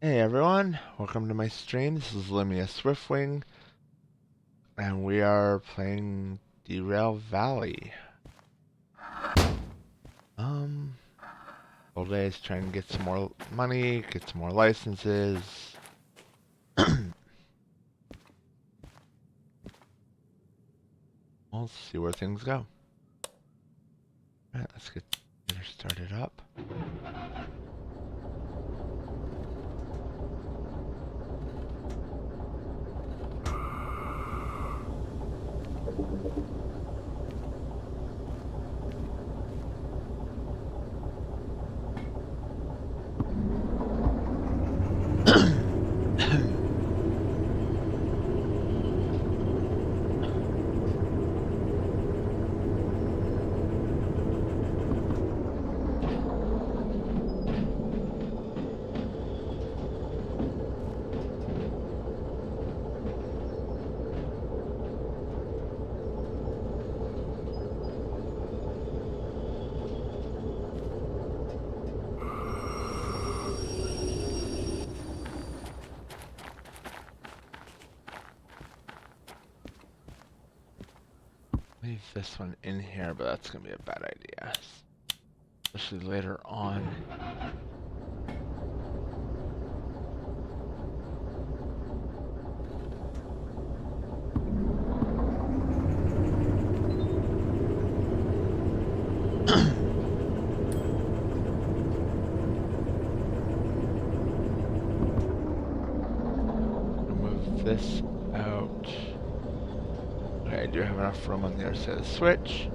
Hey everyone, welcome to my stream. This is Limia Swiftwing, and we are playing Derail Valley. Whole day is trying to get some more money, get some more licenses. We'll see where things go. Alright, let's get her started up. Leave this one in here, but that's gonna be a bad idea. Especially later on. Move this out. Okay, I do have enough room on the other side of the switch.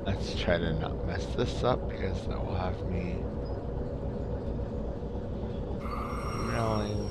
Let's try to not mess this up because that will have me railing.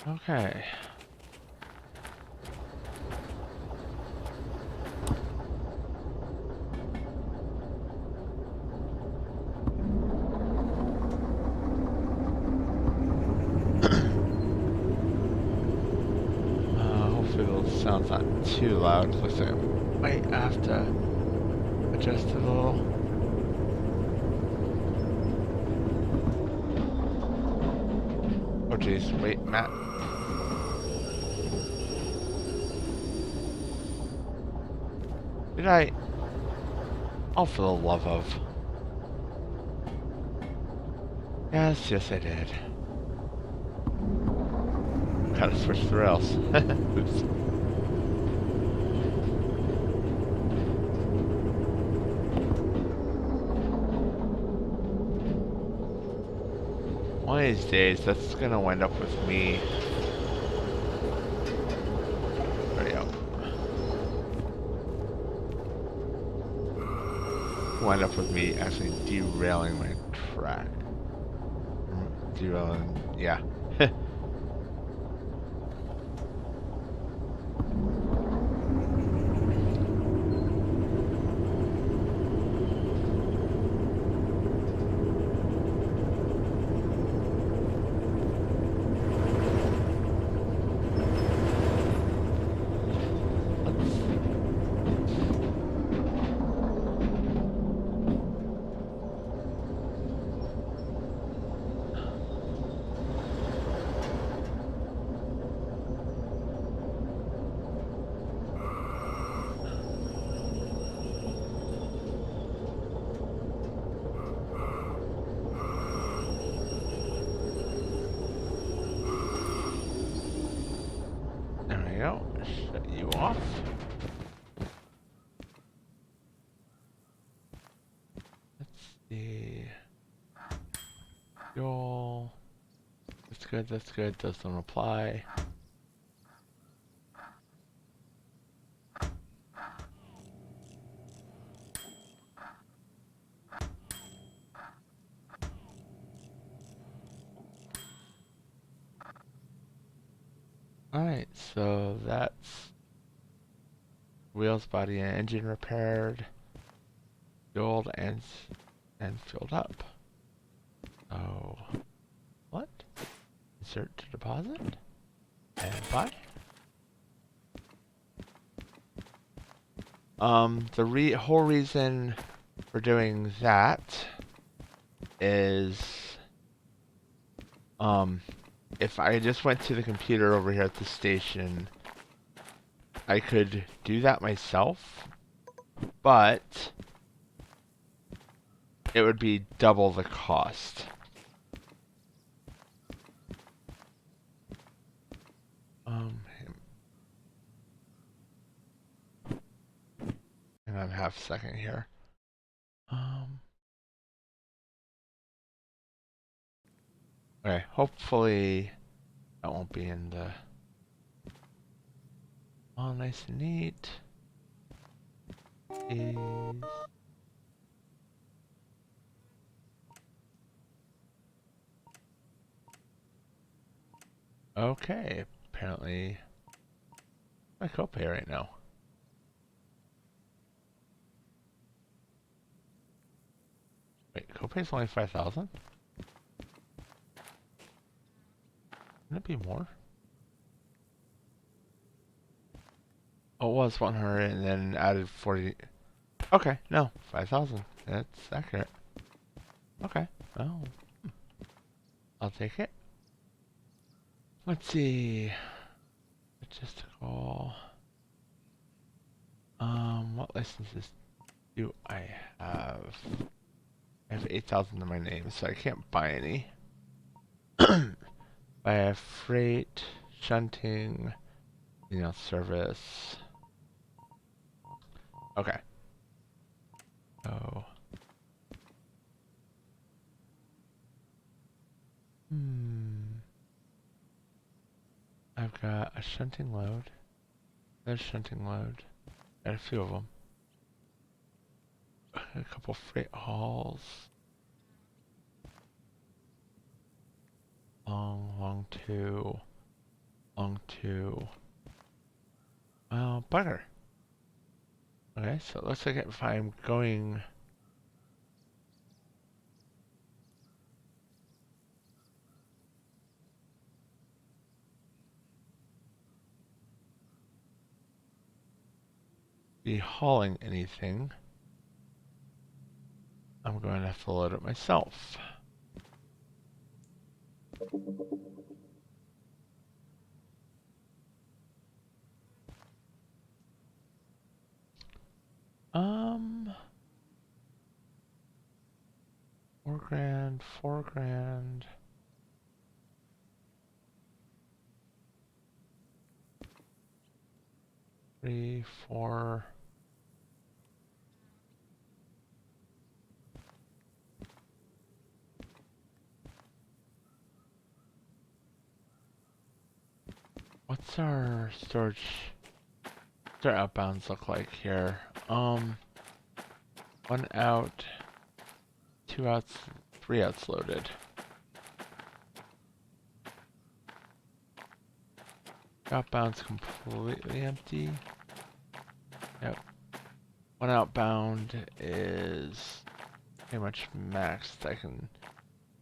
Okay. Hopefully the sound's not too loud. Looks like I might have to adjust it a little. Oh geez, wait, Matt. Did I? Oh, for the love of. Yes, yes I did. Gotta switch the rails. Oops. One of these days, that's gonna wind up with me. Already wind up with me actually derailing my track. Derailing, yeah. There we go. Shut you off. Let's see. Fuel. That's good, that's good. Doesn't apply. Alright, so that's wheels, body, and engine repaired. Fueled and filled up. Oh, what? Insert to deposit. And buy. The whole reason for doing that is, if I just went to the computer over here at the station, I could do that myself, but it would be double the cost. And I'm half a second here. Okay, hopefully that won't be in the... All nice and neat. Is... Okay, apparently my copay right now. Wait, copay's only 5,000? Can it be more? Oh, it was 100 and then added 40. Okay, no, 5,000. That's accurate. Okay, well, I'll take it. Let's see. Logistical. What licenses do I have? I have 8,000 in my name, so I can't buy any. I have freight, shunting, service. Okay. So. I've got a shunting load. There's shunting load. Got a few of them. A couple freight hauls. Long two. Long two. Oh, bugger. Okay, so it looks like if I'm going... be hauling anything, I'm going to have to load it myself. $4,000, $4,000. 3, 4. What's our storage? What's our outbounds look like here? 1 out, 2 outs, 3 outs loaded. Outbound's completely empty. Yep. 1 outbound is pretty much maxed. I can,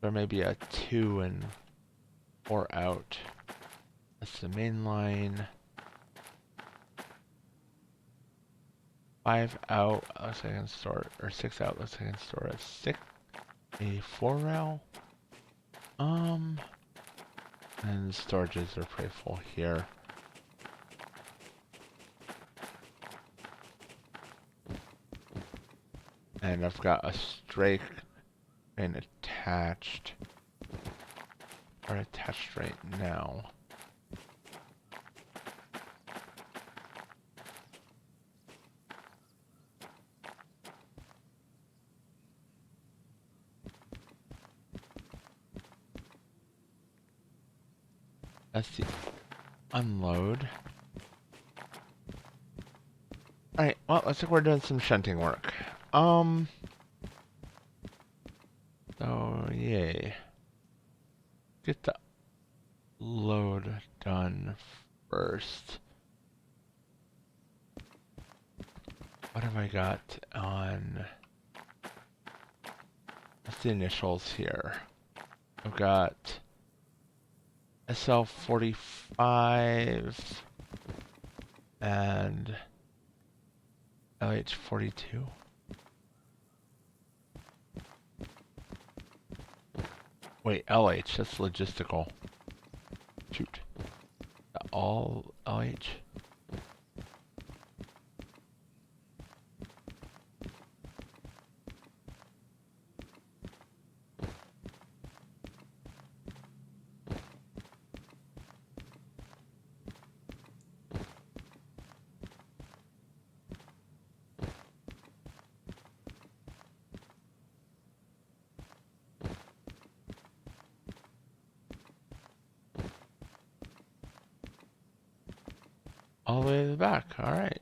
there may be a 2 and 4 out. That's the main line. 5 out, looks like I can store, or 6 out, looks like I can store a 4 rail. And the storages are pretty full here. And I've got a straight and attached, or attached right now. That's the unload. Alright, well, looks like we're doing some shunting work. So, yay. Get the load done first. What have I got on? What's the initials here? I've got SL45 and LH42. Wait, LH, that's logistical. Shoot. All LH? All the way to the back, alright.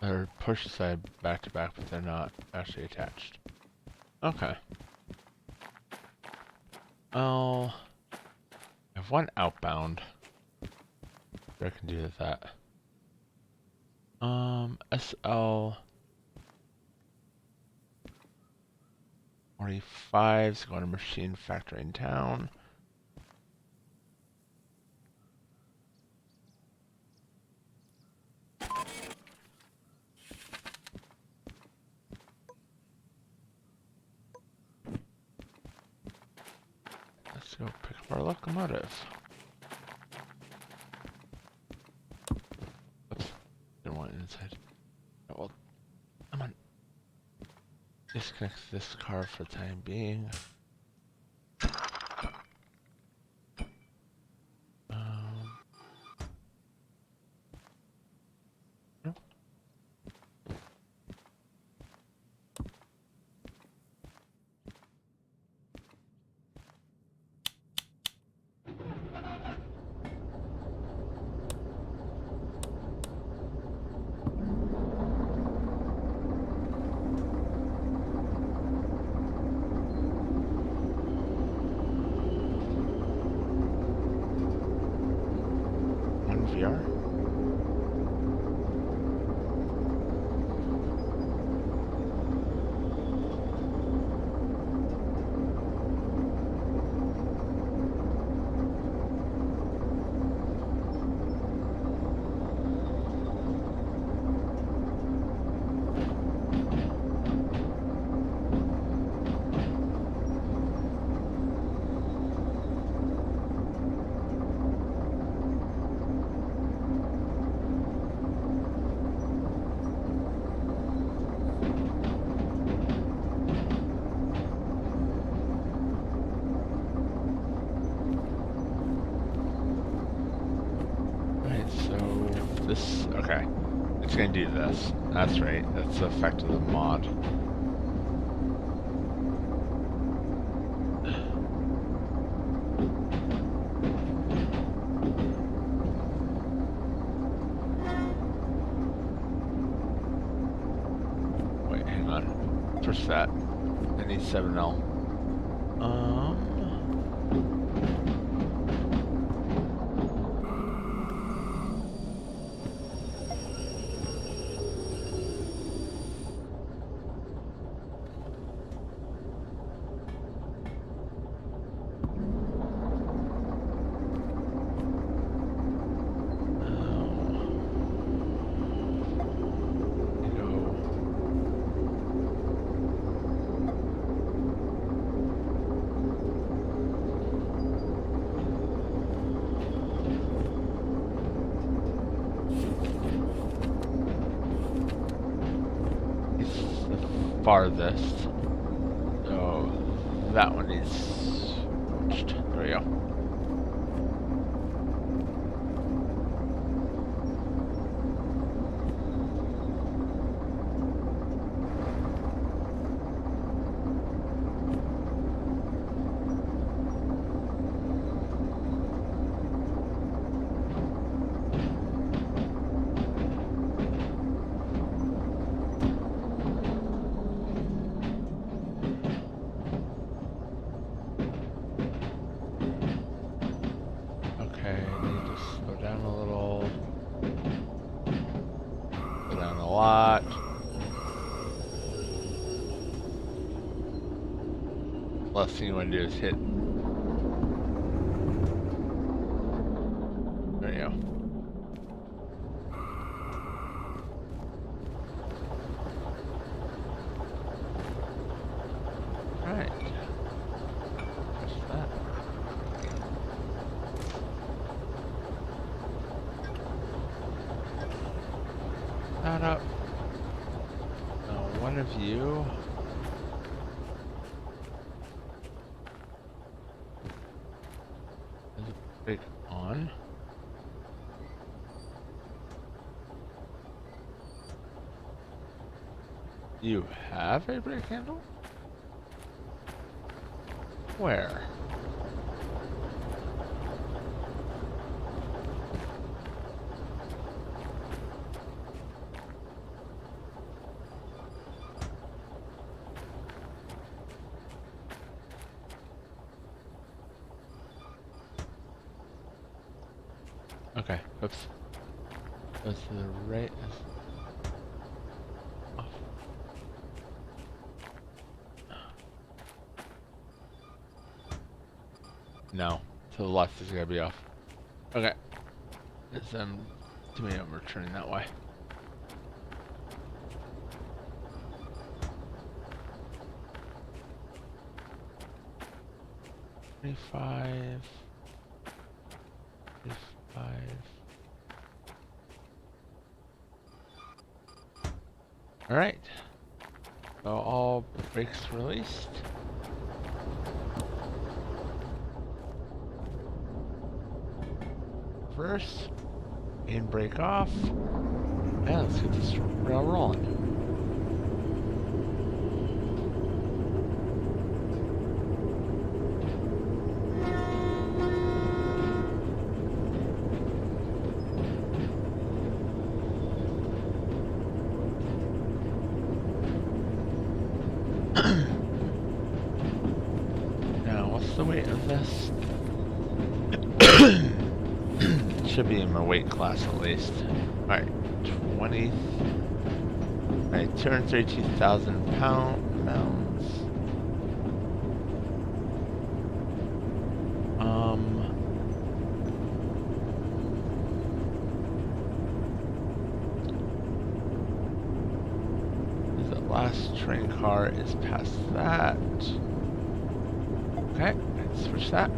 They're pushed side back to back, but they're not actually attached. Okay. I have 1 outbound. I can do that. SL 45's going to machine factory in town. Let's go pick up our locomotive. Oops, didn't want it inside. Oh, well, come on. Disconnect this car for the time being. Nope. do this. That's right. That's the effect of the mod. Wait, hang on. Push that. I need 7L. Farthest. So that one is approached. There we go. Last thing you want to do is hit. There you go. Alright. What's that? That up. Now one of you. Break on. You have a brake handle? Where? Okay, oops. Go to the right. Off. No, to the left is gonna be off. Okay. It's to me I'm returning that way. $25. Alright. So all brakes released. Reverse. And brake off. Yeah, let's get this rail rolling. Now, what's the weight of this? Should be in my weight class at least. Alright, 20. Alright, 232,000 pounds. The last train car is past that. Okay, let's switch that.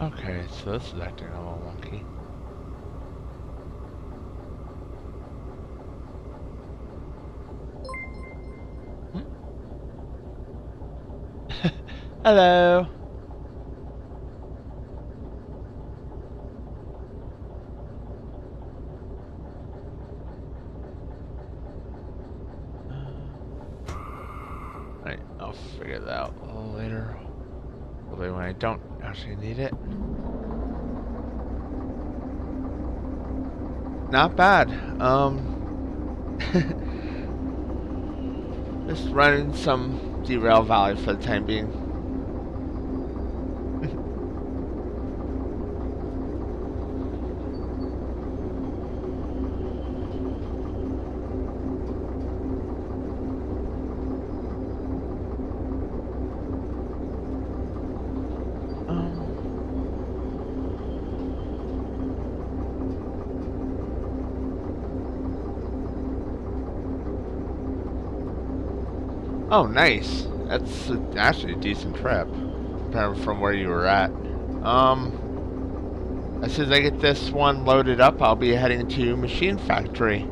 Okay, so this is acting a little wonky. Hello. Right, I'll figure that out a little later. Probably when I don't actually need it. Not bad. Just running some Derail Valley for the time being. Oh, nice. That's actually a decent trip, from where you were at. As soon as I get this one loaded up, I'll be heading to Machine Factory.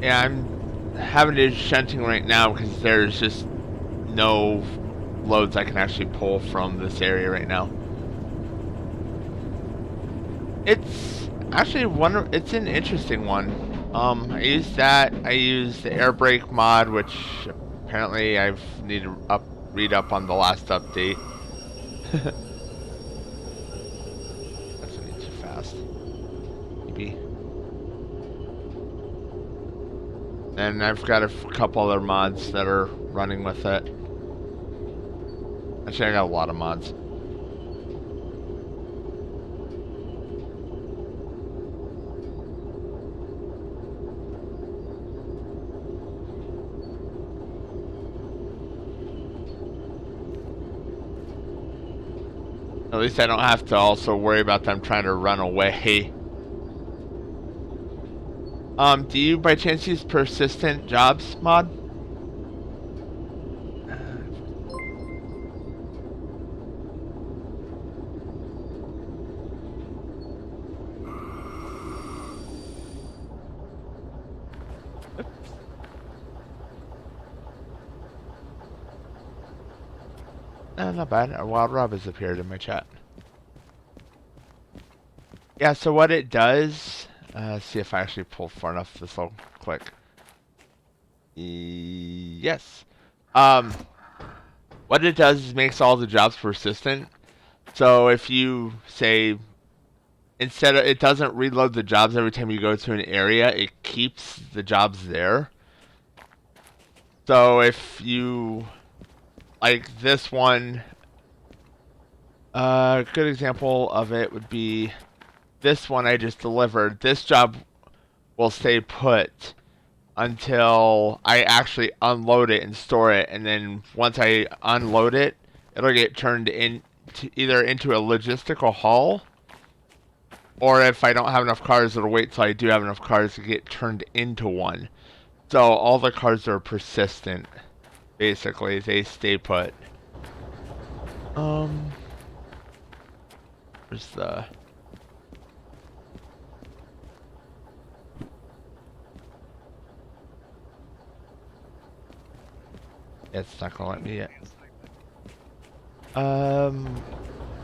Yeah, I'm having to do shunting right now because there's just no loads I can actually pull from this area right now. It's actually it's an interesting one. I used that. I used the air brake mod, which apparently I've need to read up on the last update. That's a bit too fast. Maybe. And I've got a couple other mods that are running with it. Actually, I got a lot of mods. At least I don't have to also worry about them trying to run away. Do you by chance use persistent jobs mod? Not bad. A wild Rob has appeared in my chat. Yeah, so what it does, see if I actually pull far enough this will click. Yes. What it does is makes all the jobs persistent. So if you say, instead of, it doesn't reload the jobs every time you go to an area, it keeps the jobs there. So if you, like this one, a good example of it would be this one I just delivered. This job will stay put until I actually unload it and store it, and then once I unload it, it'll get turned either into a logistical haul, or if I don't have enough cars, it'll wait till I do have enough cars to get turned into one. So all the cars are persistent. Basically, they stay put. Where's the... It's not gonna let me yet.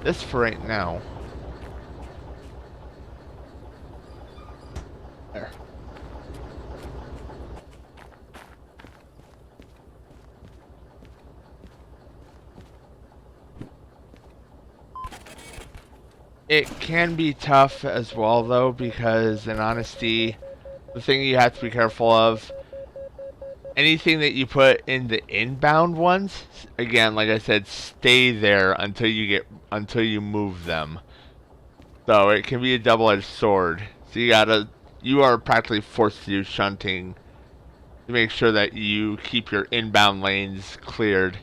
This for right now. There. It can be tough as well, though, because in honesty, the thing you have to be careful of, anything that you put in the inbound ones, again, like I said, stay there until you move them. So it can be a double-edged sword. So you are practically forced to do shunting to make sure that you keep your inbound lanes cleared.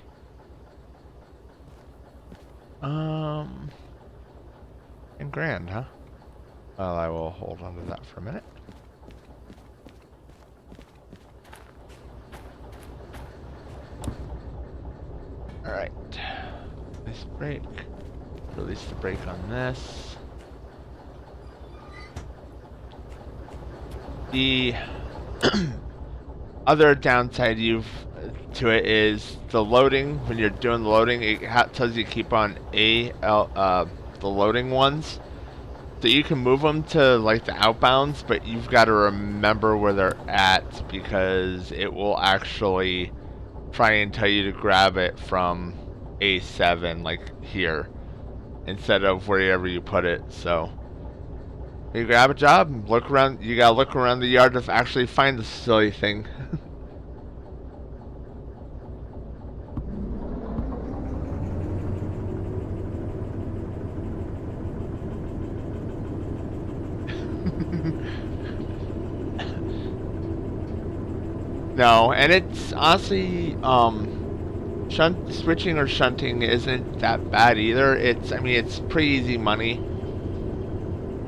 And grand, huh? Well, I will hold on to that for a minute. Alright. Nice brake. Release the brake on this. The other downside to it is the loading. When you're doing the loading, it tells you to keep on the loading ones. So you can move them to like the outbounds, but you've got to remember where they're at because it will actually try and tell you to grab it from A7, like here, instead of wherever you put it. So you grab a job, look around. You gotta look around the yard to actually find the silly thing. No, and it's honestly, switching or shunting isn't that bad either. I mean, it's pretty easy money.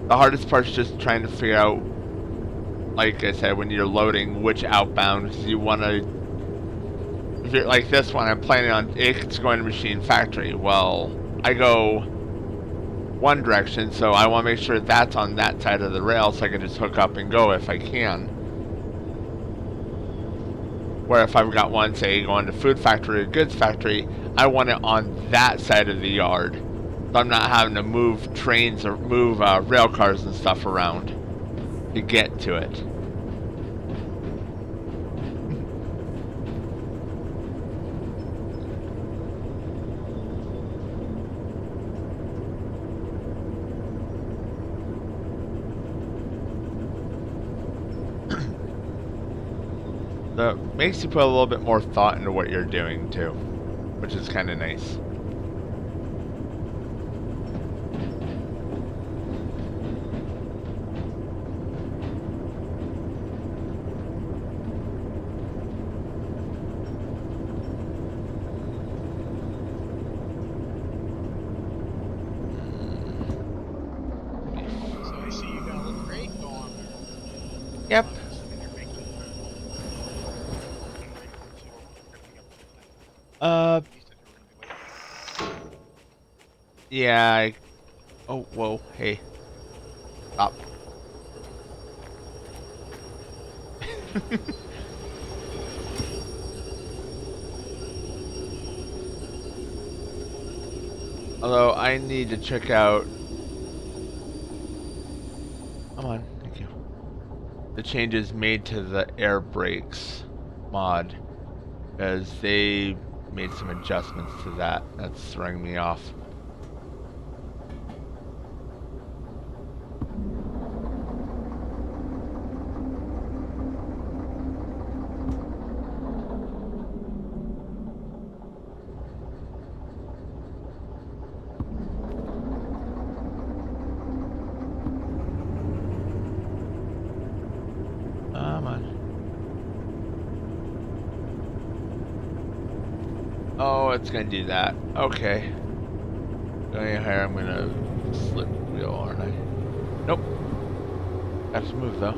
The hardest part is just trying to figure out, like I said, when you're loading, which outbounds you want to. If you're like this one, I'm planning on it's going to machine factory. Well, I go one direction, so I want to make sure that's on that side of the rail so I can just hook up and go if I can. Where if I've got one, say, going to food factory or goods factory, I want it on that side of the yard. So I'm not having to move trains or move rail cars and stuff around to get to it. So it makes you put a little bit more thought into what you're doing too, which is kind of nice. So I see you got a little grate going there. Yep. Yeah, oh, whoa, hey. Stop. Although, I need to check out... Come on, thank you. The changes made to the air brakes mod. Because they made some adjustments to that. That's throwing me off. Come on. Oh, it's gonna do that. Okay. Going higher, I'm gonna slip wheel, aren't I? Nope. Have to move though.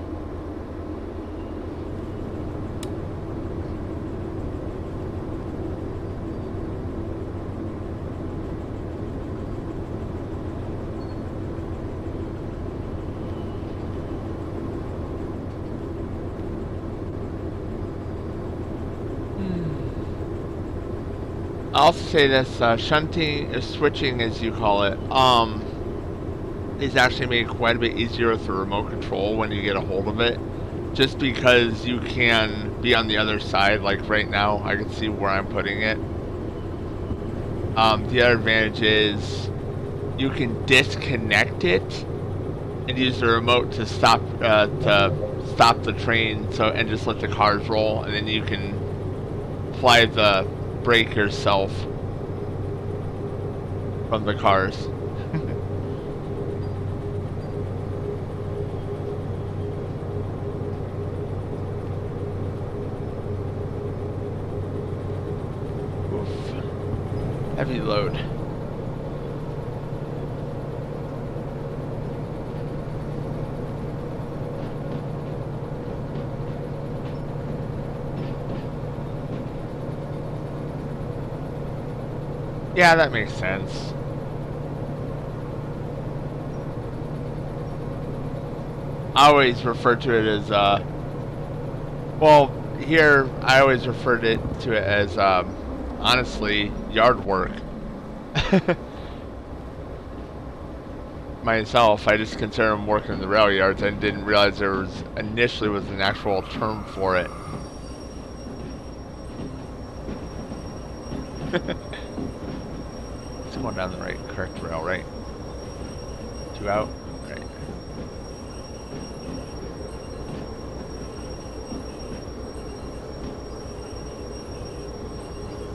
I'll also say this, shunting, switching as you call it, is actually made quite a bit easier with the remote control when you get a hold of it. Just because you can be on the other side, like right now, I can see where I'm putting it. The other advantage is you can disconnect it and use the remote to stop the train, so and just let the cars roll, and then you can apply the brake yourself from the cars. Oof. Heavy load. Yeah, that makes sense. I always refer to it as, well, here I always referred to it as, honestly, yard work. Myself, I just consider them working in the rail yards. I didn't realize there was initially was an actual term for it. It's going down the correct rail, right? 2 out. Right.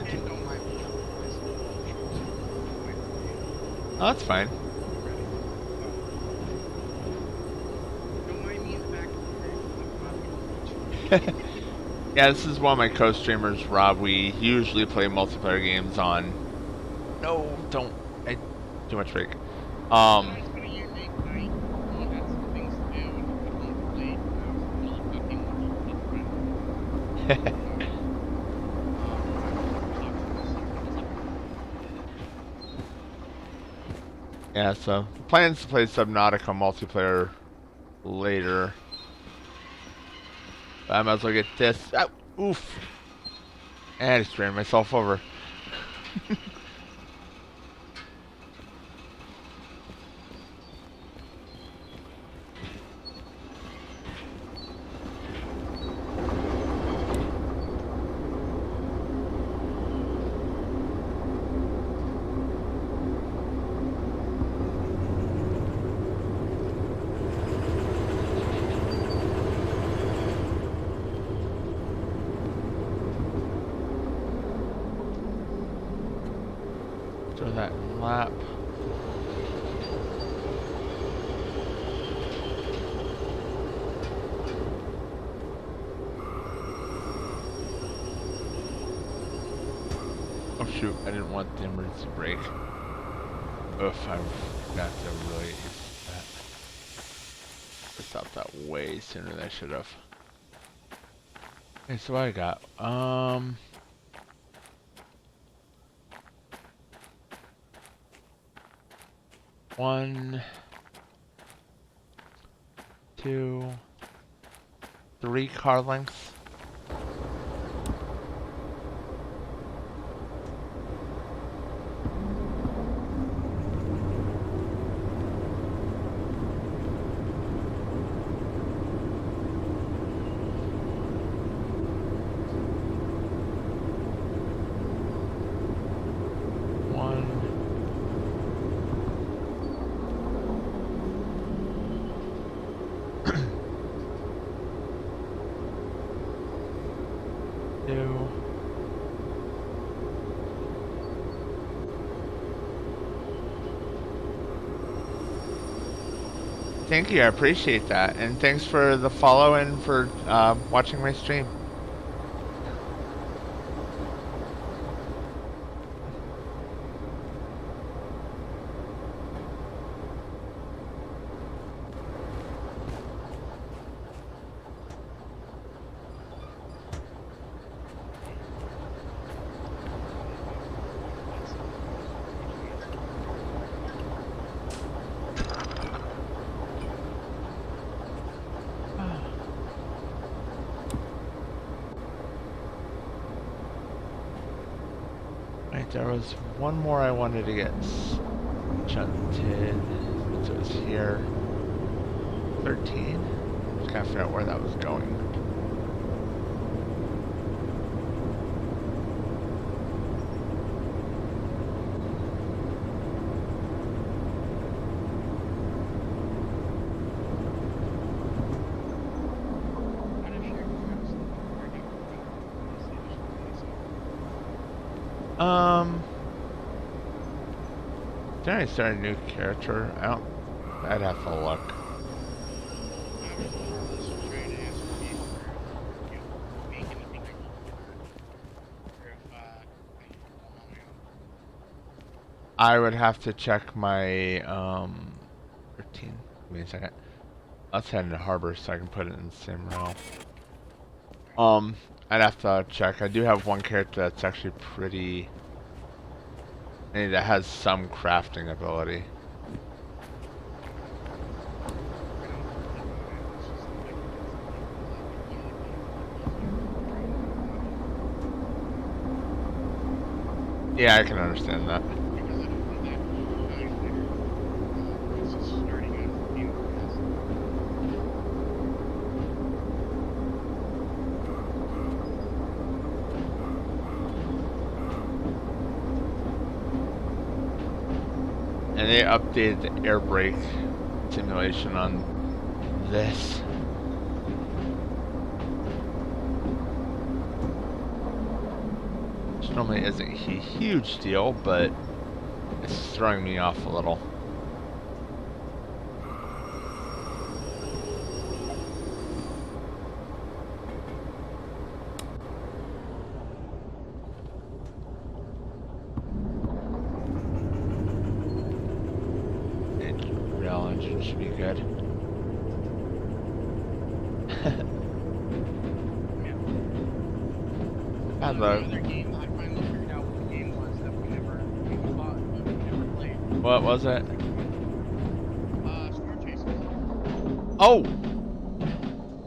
And don't mind me jumping myself. Oh, that's fine. Don't mind me in the back of the train. Yeah, this is one of my co-streamers, Rob. We usually play multiplayer games on. No, don't. Too much break. It's been a unique night. We had some things to do and we played. I was really cooking with a friend. Yeah, so plans to play Subnautica multiplayer later. But I might as well get this. Ah, oof. And I just ran myself over. Throw that lap. Oh shoot, I didn't want the emergency brake. Oof, I forgot to really that. I stopped that way sooner than I should have. Okay, so what I got? 1, 2, 3 car lengths. Thank you, I appreciate that. And thanks for the follow and for watching my stream. There was one more I wanted to get shunted, so it's here. 13? Just gotta figure out where that was going. Um, did I start a new character? I don't. I'd have to look. I was more or less trying to ascertain whether you make anything I need to, or if I can go on my own. I would have to check my 13. Give me a second. Let's head into harbor so I can put it in the same row. Um, I'd have to check. I do have one character that's actually pretty. That has some crafting ability. I don't complain about it. It's just if I can get something that immediately makes it easier for me rather than having to Yeah, I can understand that. because I don't want that shine later. It's just starting out as a pain in the ass. And they updated the air brake simulation on this. Which normally isn't a huge deal, but it's throwing me off a little. Rail engine should be good. Yeah. The Hello. other game, I finally figured out what the game was that we bought, but we never played. What was it? Storm Chasers. Oh!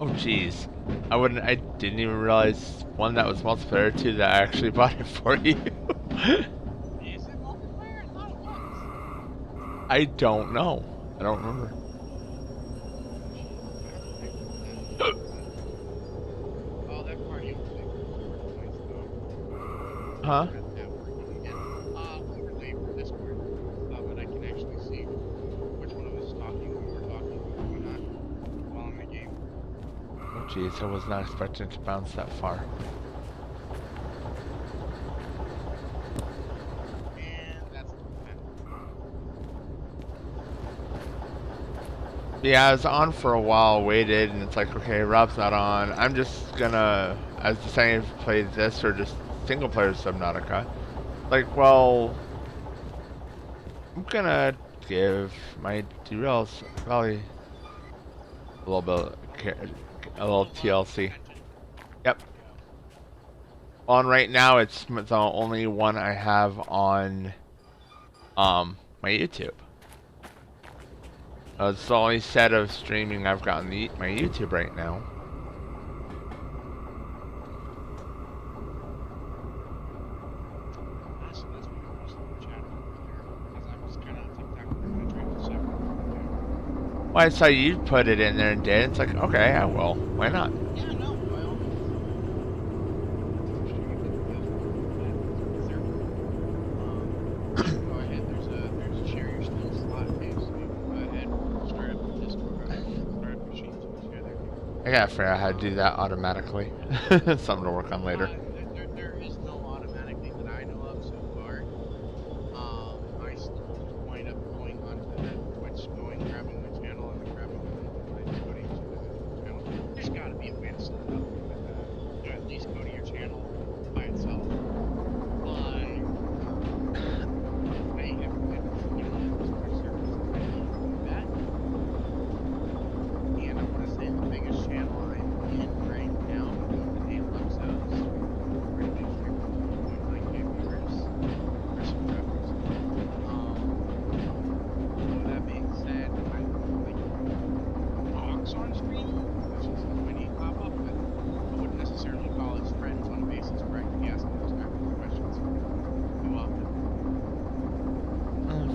Oh, jeez. I didn't even realize, one, that was multiplayer, two, that I actually bought it for you. Is it multiplayer? I thought it was. I don't know. I don't remember. Oh, that party was like for points though. Huh? Got that working again. Overlay for Discord, so that I can actually see which one of us is talking when we're talking and when we're not while in the game. Oh, jeez, I was not expecting to bounce that far. And that's the plan. Yeah, I was on for a while, waited, and it's like, okay, Rob's not on. I'm just gonna, I was deciding to play this or just single player Subnautica. Like, well, I'm gonna give my Derail Valley a little bit, a little TLC. Attention. Yep. Yeah. On right now, it's the only one I have on, my YouTube. It's the only set of streaming I've got on my YouTube right now. Honestly, that's what I was chatting earlier, because I was kind of TikTok and I tried to separate the two. Well, I saw you put it in there and did. It's like, okay, I will. Why not? Yeah, no, by all means. I'm sure you did the because they're go ahead. There's a share your skill slot page, so you can go ahead and start up the Discord or start up machines and share their I gotta figure out how to do that automatically. Something to work on later. there is no automatic thing that I know of so far. I still just wind up going onto the Twitch, grabbing my channel, and then grabbing my Discord to the channel. There's got to be a way to set it up with at least go to your channel by itself. But I have Discord service I need to do that. And I want to say the biggest channel I'm in right now, with the name looks out, is pretty big here, 1.9K viewers, for subscribers. So that being said, I'm like Ox on stream, which is my name pop up, but I wouldn't necessarily call us friends on a basis where I can be asking those type of questions too often.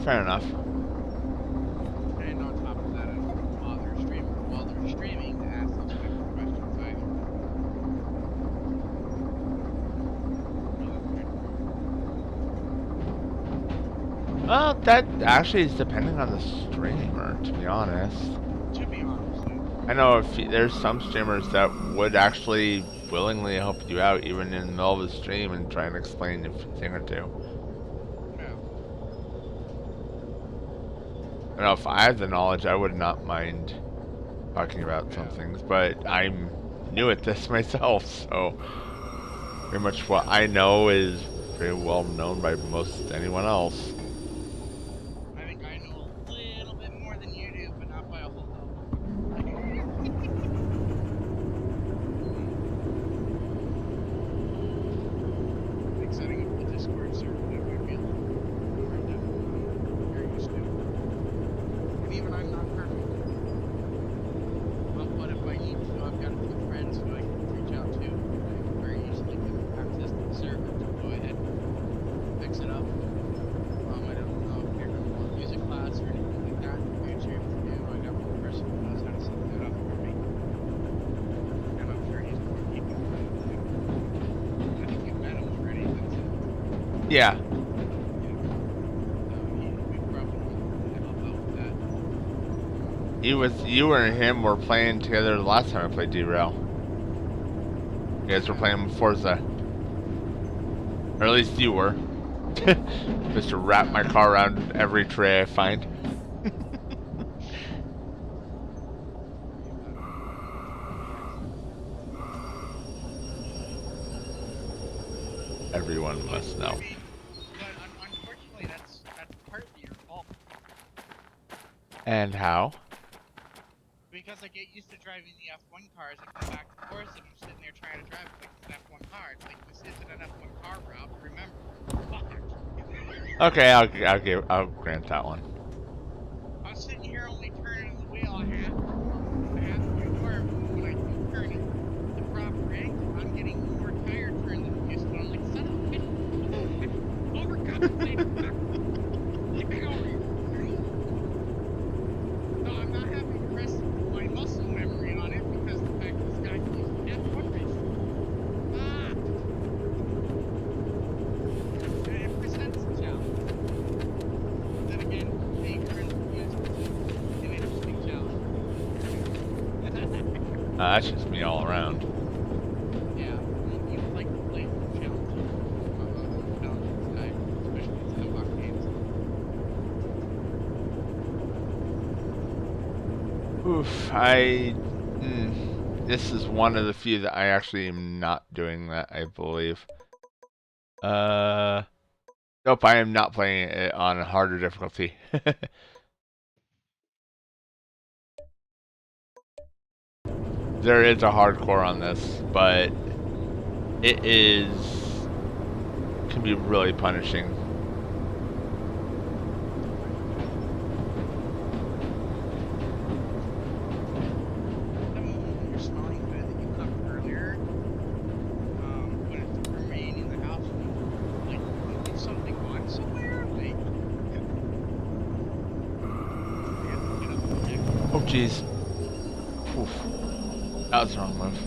Fair enough. And on top of that, I don't bother while they're streaming to ask those type of questions either. Well, that actually is depending on the streamer, to be honest. To be honest, I know if there's some streamers that would actually willingly help you out, even in the middle of the stream, and try and explain a thing or two. Yeah. I don't know, if I had the knowledge, I would not mind talking about some Yeah. things, but I'm new at this myself, so pretty much what I know is pretty well known by most anyone else. I think I know a little bit more than you do, but not by a whole hell of a lot. Like setting up the Discord server, that might be a little more in depth than you're used to. And even I'm not perfect. But if I need to, I've got a few friends who I can reach out to. I can very easily get access to the server to go ahead and fix it up. I don't know if you're going to want music class or anything like that in the future. If you do, I got one person who knows how to set that up for me. And I'm sure he's more capable than I do. I think you've met him already, that's it. Yeah. Yeah. So we probably need to help out with that. You and him were playing together the last time I played Derail. You guys were playing Forza. Or at least you were. Just to wrap my car around every tray I find. Everyone must know. I mean, but unfortunately, that's partly your fault. And how? Because I get used to driving the F1 cars and come back to Forza and I'm sitting there trying to drive it like it's an F1 car. It's like, this isn't an F1 car, Rob. Remember. Fuck. Okay, I'll grant that one. I'm sitting here only turning the wheel half through door when I do turn it the proper angle. I'm getting more tire turn than I'm used to. I'm like, son of a bitch. Overcompensating. Get me over here. No, I'm not having to rest my muscle memory on it because the fact this guy can use the F1 race. Ah! And it presents a challenge. Then again, being turned is an interesting challenge. That's just me all around. Yeah, you would like to play for challenges. Challenges guy, especially in sandbox games. Oof, this is one of the few that I actually am not doing that, I believe. Nope, I am not playing it on a harder difficulty. There is a hardcore on this, but it can be really punishing. You're smelling good that you cooked earlier, when it's remaining in the house, like, is something on somewhere? Like, you have to get up on deck. Oh jeez. Oof. That was the wrong move.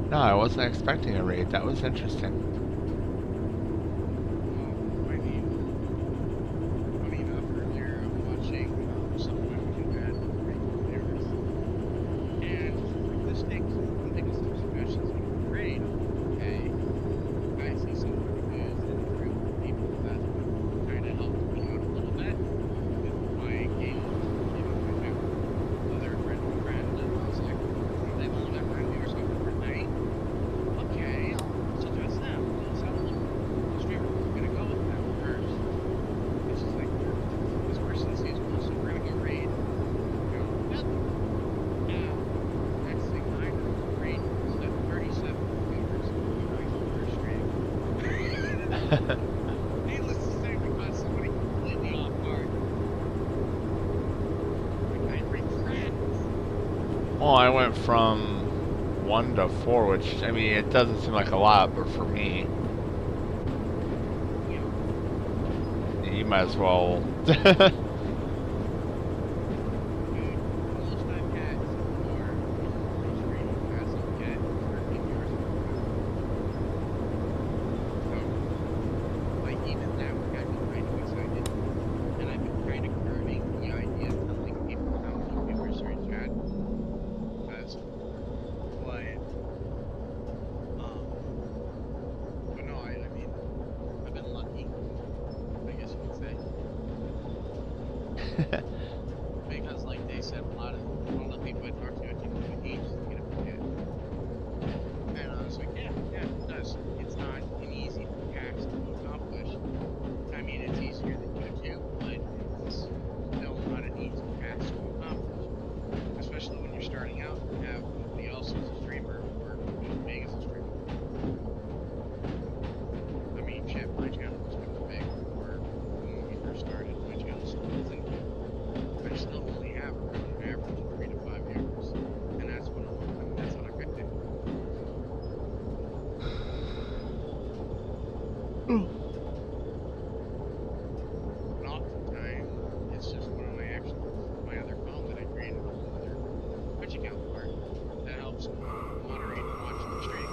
No, I wasn't expecting a raid. That was interesting. I mean, funny enough, earlier I'm watching someone who had great flavors, and like this takes I'm taking some suggestions like great. Okay, I see someone who's in a group of people that kind of helped me out a little bit with my game, you know, my other friend, and I was like, they've only got 9 viewers on per night. Okay, I'll suggest them. Those have a little streamer. We're gonna go with them first. It's just like this person sees well, so we're gonna go raid. You know, yeah. Next thing I know, raid is at 37 viewers on my first stream. Needless to say, we caught somebody completely off guard. Well, I went from 1 to 4, which, I mean, it doesn't seem like a lot, but for me, Yeah. you might as well. Dude, the most I've had so far in my streaming past I'll get 13 viewers per video. So, like, even that would have me kind of excited. And I've been kind of curving the idea of telling people how many viewers are in chat. Because, um, but no, I mean, I've been lucky, I guess you could say. Because, like they said, a lot of people I talk to, it takes them ages to get up to it. And I was like, yeah, it does. It's not an easy task to accomplish. I mean, it's easier than YouTube, but it's still not an easy task to accomplish. Especially when you're starting out and have nobody else as a streamer or as big as a streamer. I mean, shit, my channel was kind of big when we first started. My channel still isn't. I still only have around an average of 3 to 5 viewers, and that's what that's unaffected. And oftentimes, it's just one of my actions, my other phone that I created a whole other Twitch account for that helps moderate and watch the stream.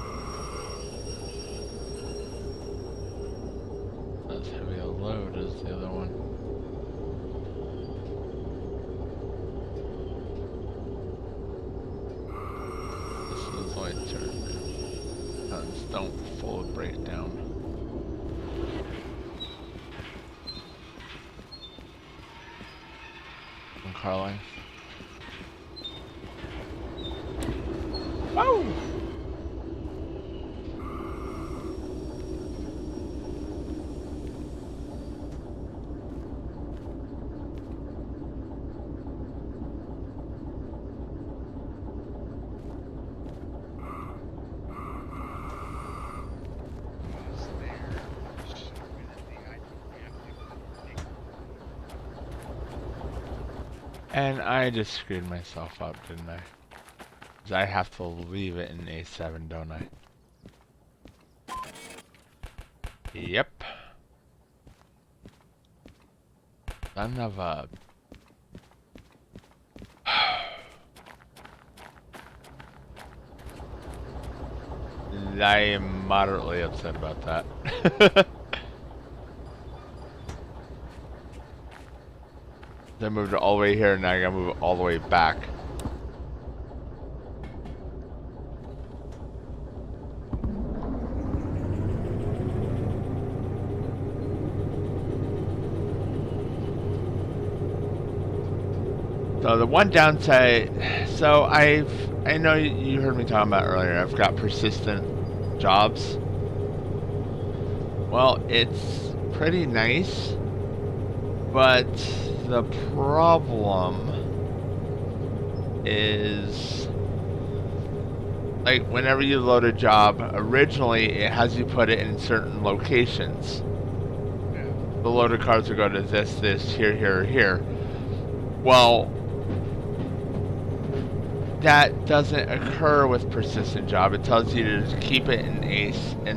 That's heavy a load is the other one. This is only turn. Guns don't full breakdown. From car life. Woo! Is there shotgun at the I have to take. And I just screwed myself up, didn't I? 'Cause I have to leave it in A7, don't I? Yep. Son of a... I am moderately upset about that. I moved it all the way here, and now I gotta move it all the way back. So the one downside, so I know you heard me talking about earlier, I've got persistent jobs. Well, it's pretty nice, but the problem is, like, whenever you load a job, originally it has you put it in certain locations. Yeah. The loaded cards will go to this, here, here. Well, that doesn't occur with persistent job. It tells you to keep it in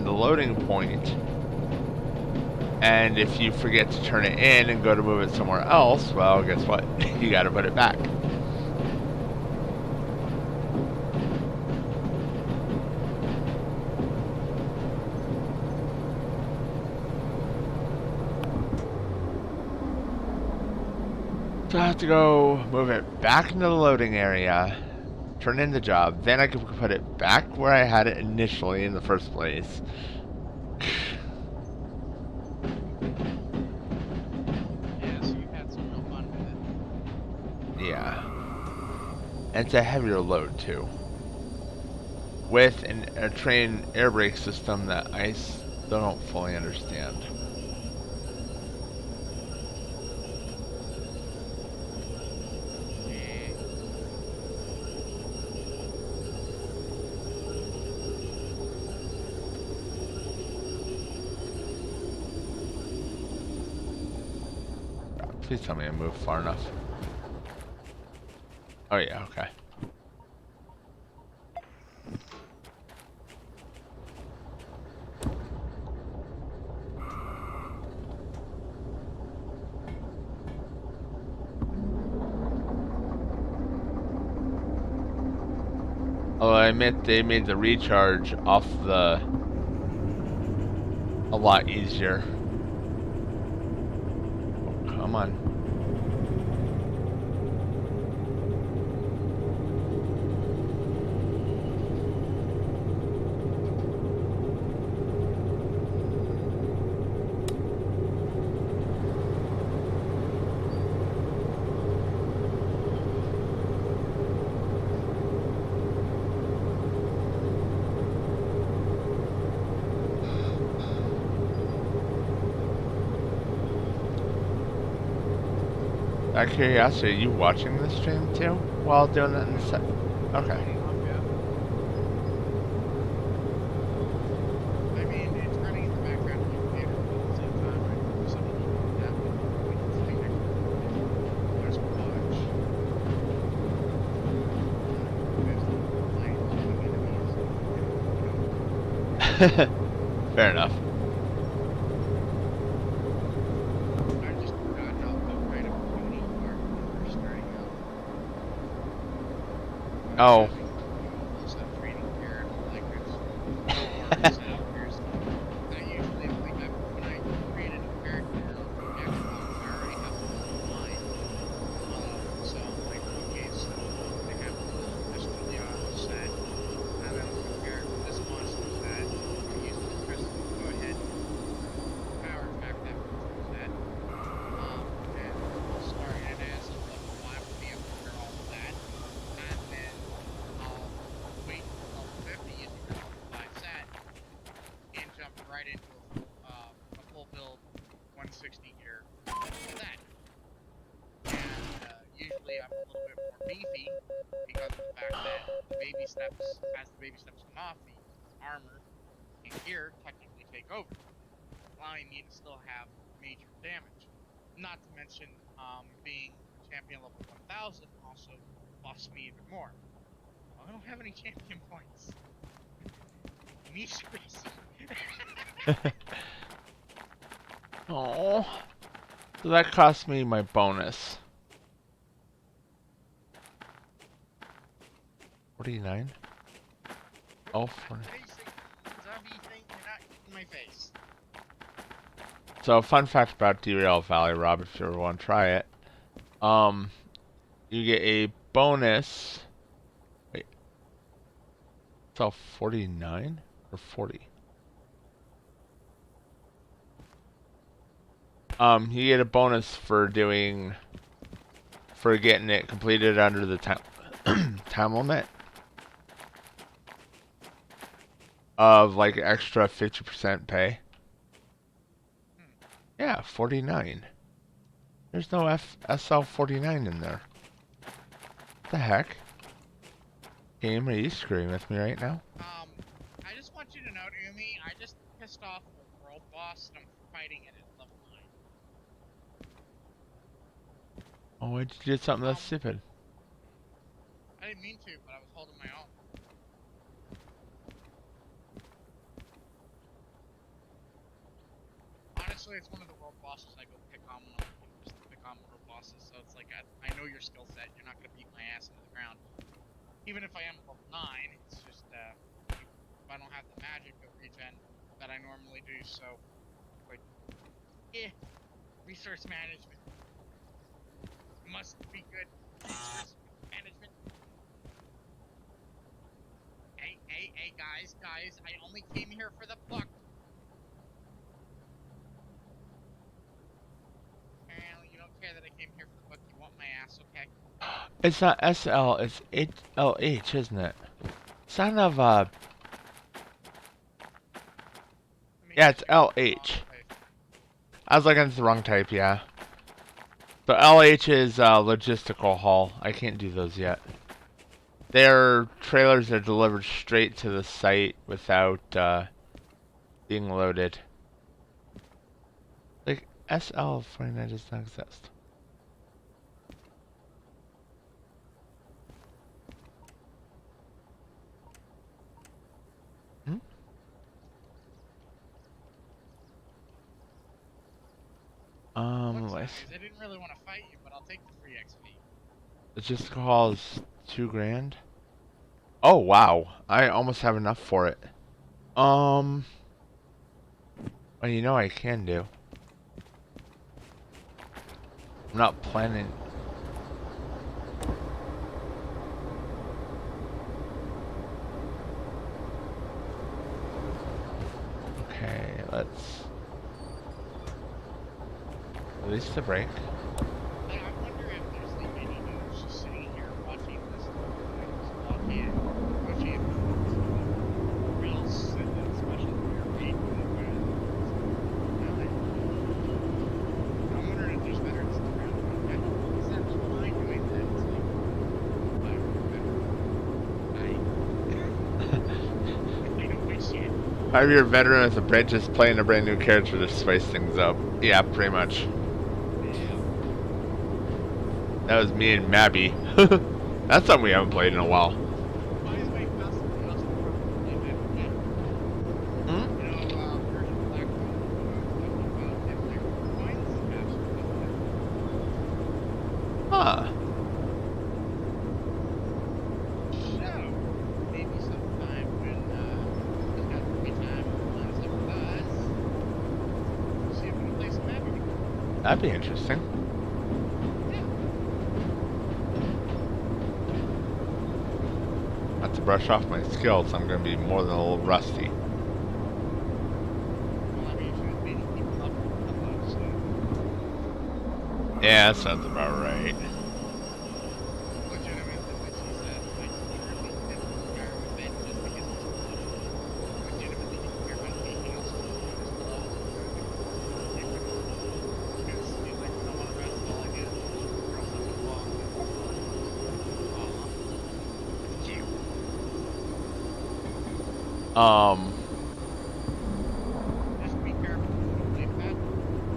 the loading point, and if you forget to turn it in and go to move it somewhere else, well, guess what? You got to put it back. So I have to go move it back into the loading area, turn in the job, then I can put it back where I had it initially in the first place. Yeah, so you've had some real fun with it. Yeah. And it's a heavier load too. With a train air brake system that I still don't fully understand. Please tell me I moved far enough. Oh yeah, okay. I admit they made the recharge off the a lot easier. Oh, come on. Out of curiosity, are you watching the stream too while doing that in the set? Okay. Running off, yeah. I mean, it's running in the background of the computer, but at the same time, I for some reason don't have it. We can stay next to it. There's watch. There's light shooting enemies. Fair enough. I just forgot how kind of puny you are when you're first starting out. Oh. Having full set training gear and all that good stuff. Characters. I usually, like, when I create a new character on the Xbox, I already have one in mind. So I'm like, okay, so they have this Julian set, and then I'm compare it to this monster set. I'm going to use this crystal to go ahead and power back that monster set. And I'll start it as a level 5 to be able to clear all of that. And then I'll wait until level 50 using the level 5 set and jump right into a full build 160 gear set. And usually I'm a little bit more beefy because of the fact that the baby steps, as the baby steps come off, the armor and gear technically take over, allowing me to still have major damage. Not to mention, being champion level 1000 also buffs me even more. I don't have any champion points. Me crazy. Oh. So that cost me my bonus. 49? Oh, 40. Zombie thing, you're not in my face. So, fun fact about Derail Valley, Rob, if you ever want to try it. You get a bonus. Wait. It's all 49 or 40? You get a bonus for getting it completed under the time limit of like extra 50% pay. Yeah, 49. There's no SL49 in there. What the heck? Game, are you screwing with me right now? I just want you to know, Umi, I just pissed off a world boss and I'm fighting it at level 9. Oh, why'd you do something that's stupid? I didn't mean to, but I was holding my own. Honestly, it's one of the world bosses I go pick on when I'm looking just to pick on world bosses, so it's like, I know your skill set, you're not gonna beat my ass into the ground. Even if I am level 9, it's just, if I don't have the magic of regen that I normally do, so, like, resource management. Must be good. Resource management. Hey, guys, I only came here for the book. Apparently you don't care that I came here for the book, you want my ass, okay? It's not SL, it's LH, isn't it? Son of a... Yeah, it's LH. I was looking at the wrong type, yeah. So LH is logistical haul. I can't do those yet. Their trailers are delivered straight to the site without being loaded. Like, SL49 does not exist. Hmm? I didn't really want to fight you, but I'll take the free XP. Logistical haul is $2,000. Oh wow, I almost have enough for it. Well, you know I can do. I'm not planning. Okay, let's release the brake. I wonder if there's like any news just sitting here watching this like just walking, watching it from this real special weird read from the ground. I'm wondering if there's veterans in the ground. Is that people I doing that? It's like, I don't wish it. 5-year veteran with a brake just playing a brand new character to spice things up. Yeah, pretty much. Yeah. That was me and Mabby. That's something we haven't played in a while. By the way, possibly also probably back again. Hmm? You know, Virgin Black talking about if their coins have Huh. so maybe sometime when he's got free time and lines up with us, we'll see if we can play some map again. That'd be interesting. Yeah. Not to brush off my skills, I'm gonna be more than a little rusty. Well, I mean, if you're meeting people up, so Yeah, that sounds about right. legitimately, like she said, like literally didn't care if it just because it's close. Legitimately didn't care about anything else. It was close. Because he's like, when I want to rest, all I do is throw something along. It's cute. Just be careful when you play fat.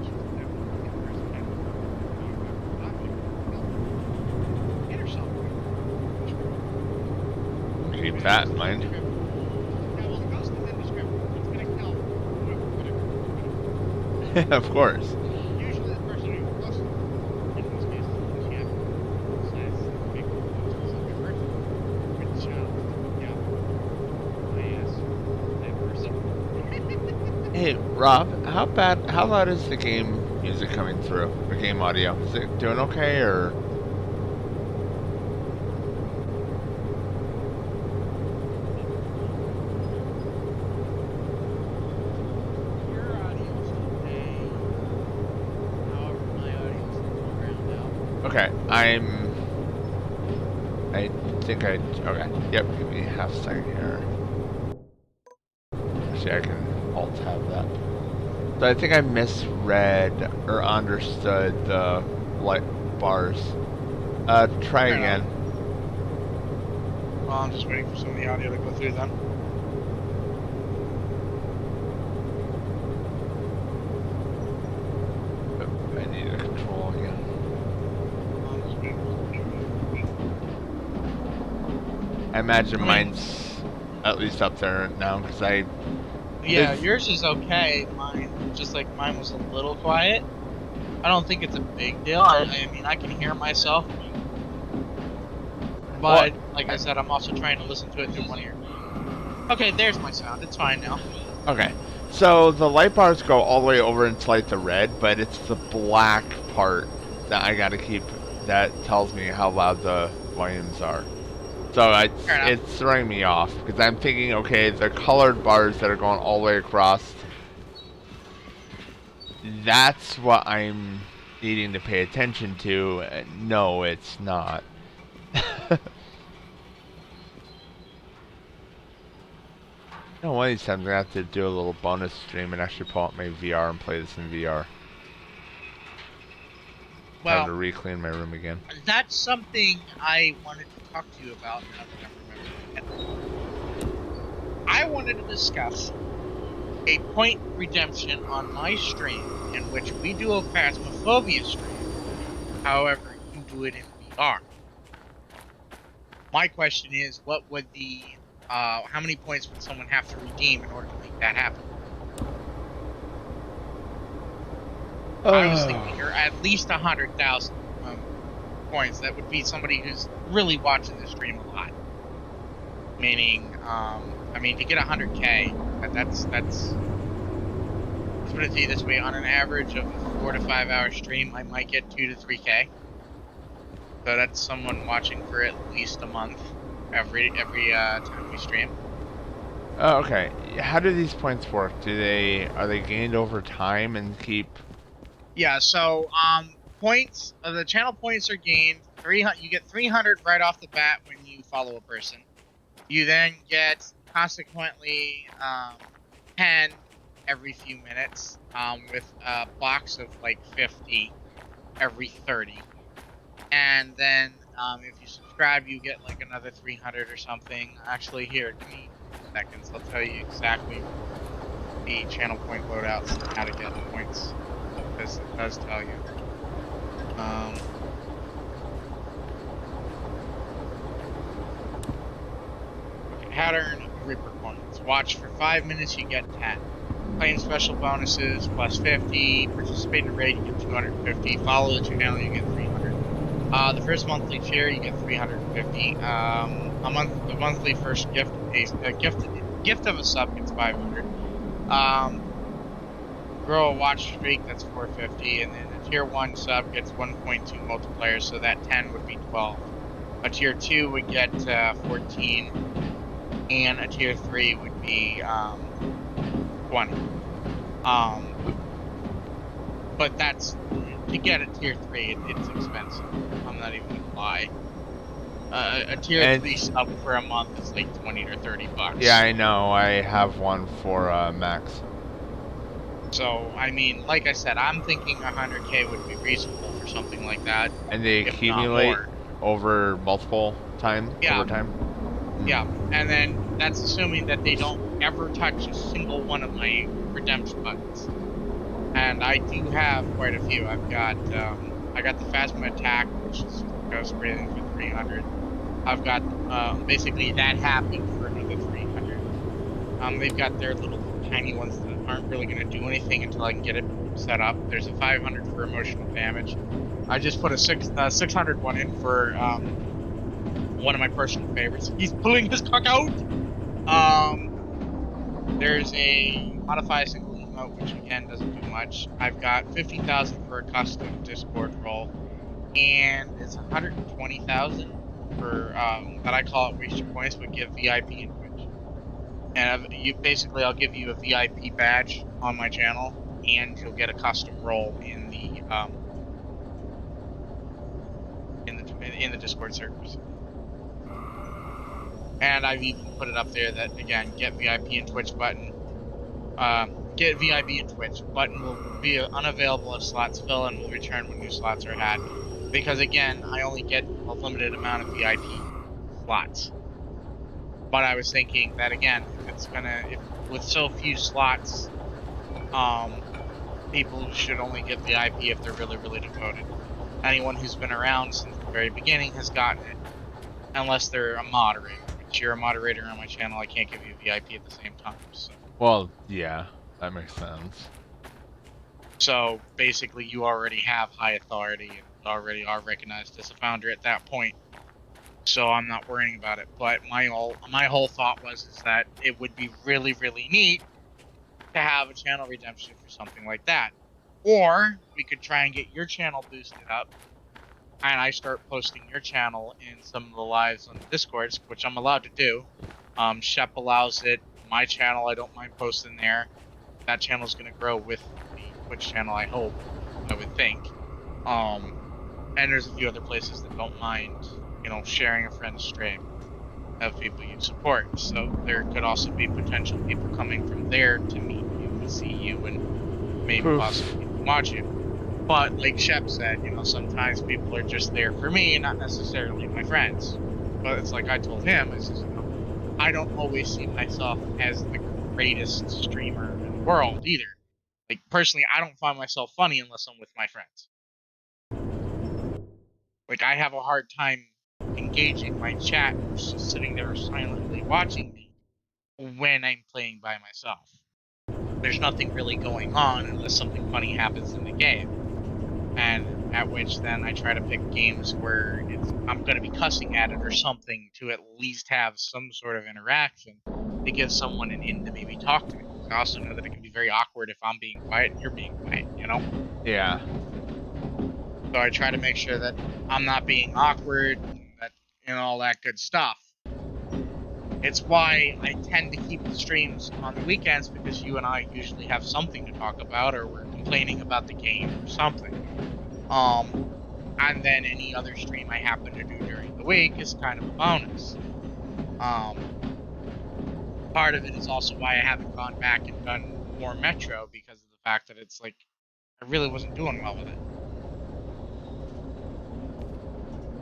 She's definitely the first cat. Hit herself. Keep that in mind. Yeah, well, the ghost is indescribable. It's gonna kill whoever. Of course. Usually the person who close in this case is the champ. Says big specific person. Which yeah. Yes. That person. Hey, Rob, how loud is the game music coming through? The game audio? Is it doing okay, or? Your audio's okay. However, my audio's still drowned out. Okay, I think okay. Yep, give me half a second here. Actually, I can alt-tab that. So I think I misread or understood the light bars. Try Fair again. enough. Well, I'm just waiting for some of the audio to go through then. I need a control again. I'm just waiting for some I imagine mine's at least up there now because Yeah, It's- yours is okay. Mine, just like mine was a little quiet. I don't think it's a big deal. I mean, I can hear myself. But, like I said, I'm also trying to listen to it through one ear. Okay, there's my sound. It's fine now. Okay. So the light bars go all the way over into like the red, but it's the black part that I gotta keep that tells me how loud the volumes are. So Fair enough. it's throwing me off because I'm thinking, okay, the colored bars that are going all the way across, that's what I'm needing to pay attention to. No, it's not. No, one of these times I'm gonna have to do a little bonus stream and actually pull out my VR and play this in VR. Time to Well, re-clean my room again. that's something I wanted to talk to you about now that I'm remembering it. I wanted to discuss a point redemption on my stream in which we do a Phasmophobia stream. However, you do it in VR. My question is, what would the how many points would someone have to redeem in order to make that happen? I was thinking here at least 100,000 points. That would be somebody who's really watching the stream a lot. Meaning, I mean, to get 100K, that's let's put it to you this way: on an average of a 4 to 5 hour stream, I might get 2 to 3K. So that's someone watching for at least a month every time we stream. Oh, okay. How do these points work? Are they gained over time and keep? Yeah. So points. The channel points are gained 300. You get 300 right off the bat when you follow a person. You then get consequently 10 every few minutes. With a box of like 50 every 30. And then if you subscribe, you get like another 300 or something. Actually, here, give me 2 seconds. I'll tell you exactly the channel point loadouts and how to get points, because it does tell you. Okay, how to earn Reaper coins. Watch for 5 minutes, you get 10. Claim special bonuses plus 50. Participate in a raid, you get 250. Follow the channel, you get 300. The first monthly share, you get 350. The monthly first gift, a gift of a sub gets 500. Grow a watch streak, that's 450, and then a tier 1 sub gets 1.2 multipliers, so that 10 would be 12. A tier 2 would get 14, and a tier 3 would be 20. But that's to get a tier 3, it's expensive. I'm not even gonna lie. A tier 3 sub for a month is like 20 or 30 bucks. Yeah, I know. I have one for Max. So, I mean, like I said, I'm thinking 100K would be reasonable for something like that. And they accumulate over multiple time? Yeah. Over time? Yeah. And then that's assuming that they don't ever touch a single one of my redemption buttons. And I do have quite a few. I got the Phasma attack, which is goes breathing for 300. I've got basically that happened for another 300. They've got their little tiny ones that aren't really going to do anything until I can get it set up. There's a 500 for emotional damage. I just put a 600 one in for one of my personal favorites. He's pulling his cock out. There's a modify a single emote, which again doesn't do much. I've got 50,000 for a custom Discord role, and it's 120,000 for that I call it waste your points, but give VIP in Twitch. And I'll give you a VIP badge on my channel, and you'll get a custom role in the Discord servers. And I've even put it up there that again, get VIP in Twitch button. Get VIP in Twitch button will be unavailable as slots fill and will return when new slots are had. Because again, I only get a limited amount of VIP slots. But I was thinking that again, if with so few slots, people should only get VIP if they're really, really devoted. Anyone who's been around since the very beginning has gotten it, unless they're a moderator. Which you're a moderator on my channel, I can't give you VIP at the same time. So. Well, yeah, that makes sense. So basically, you already have high authority and already are recognized as a founder at that point. So I'm not worrying about it. But my whole thought is that it would be really, really neat to have a channel redemption for something like that. Or we could try and get your channel boosted up, and I start posting your channel in some of the lives on the Discords, which I'm allowed to do. Shep allows it. My channel, I don't mind posting there. That channel is going to grow with the Twitch channel, I hope. I would think. And there's a few other places that don't mind, sharing a friend's stream of people you support. So there could also be potential people coming from there to meet you and see you and maybe possibly watch you. But like Shep said, sometimes people are just there for me and not necessarily my friends. But it's like I told him, I says, I don't always see myself as the greatest streamer in the world either. Like personally, I don't find myself funny unless I'm with my friends. Like I have a hard time engaging my chat who's just sitting there silently watching me when I'm playing by myself. There's nothing really going on unless something funny happens in the game. And at which then I try to pick games where I'm going to be cussing at it or something to at least have some sort of interaction to give someone an in to maybe talk to me. I also know that it can be very awkward if I'm being quiet and you're being quiet, you know? Yeah. So I try to make sure that I'm not being awkward and all that good stuff. It's why I tend to keep the streams on the weekends, because you and I usually have something to talk about, or we're complaining about the game or something. And then any other stream I happen to do during the week is kind of a bonus. Part of it is also why I haven't gone back and done more Metro, because of the fact that it's like I really wasn't doing well with it.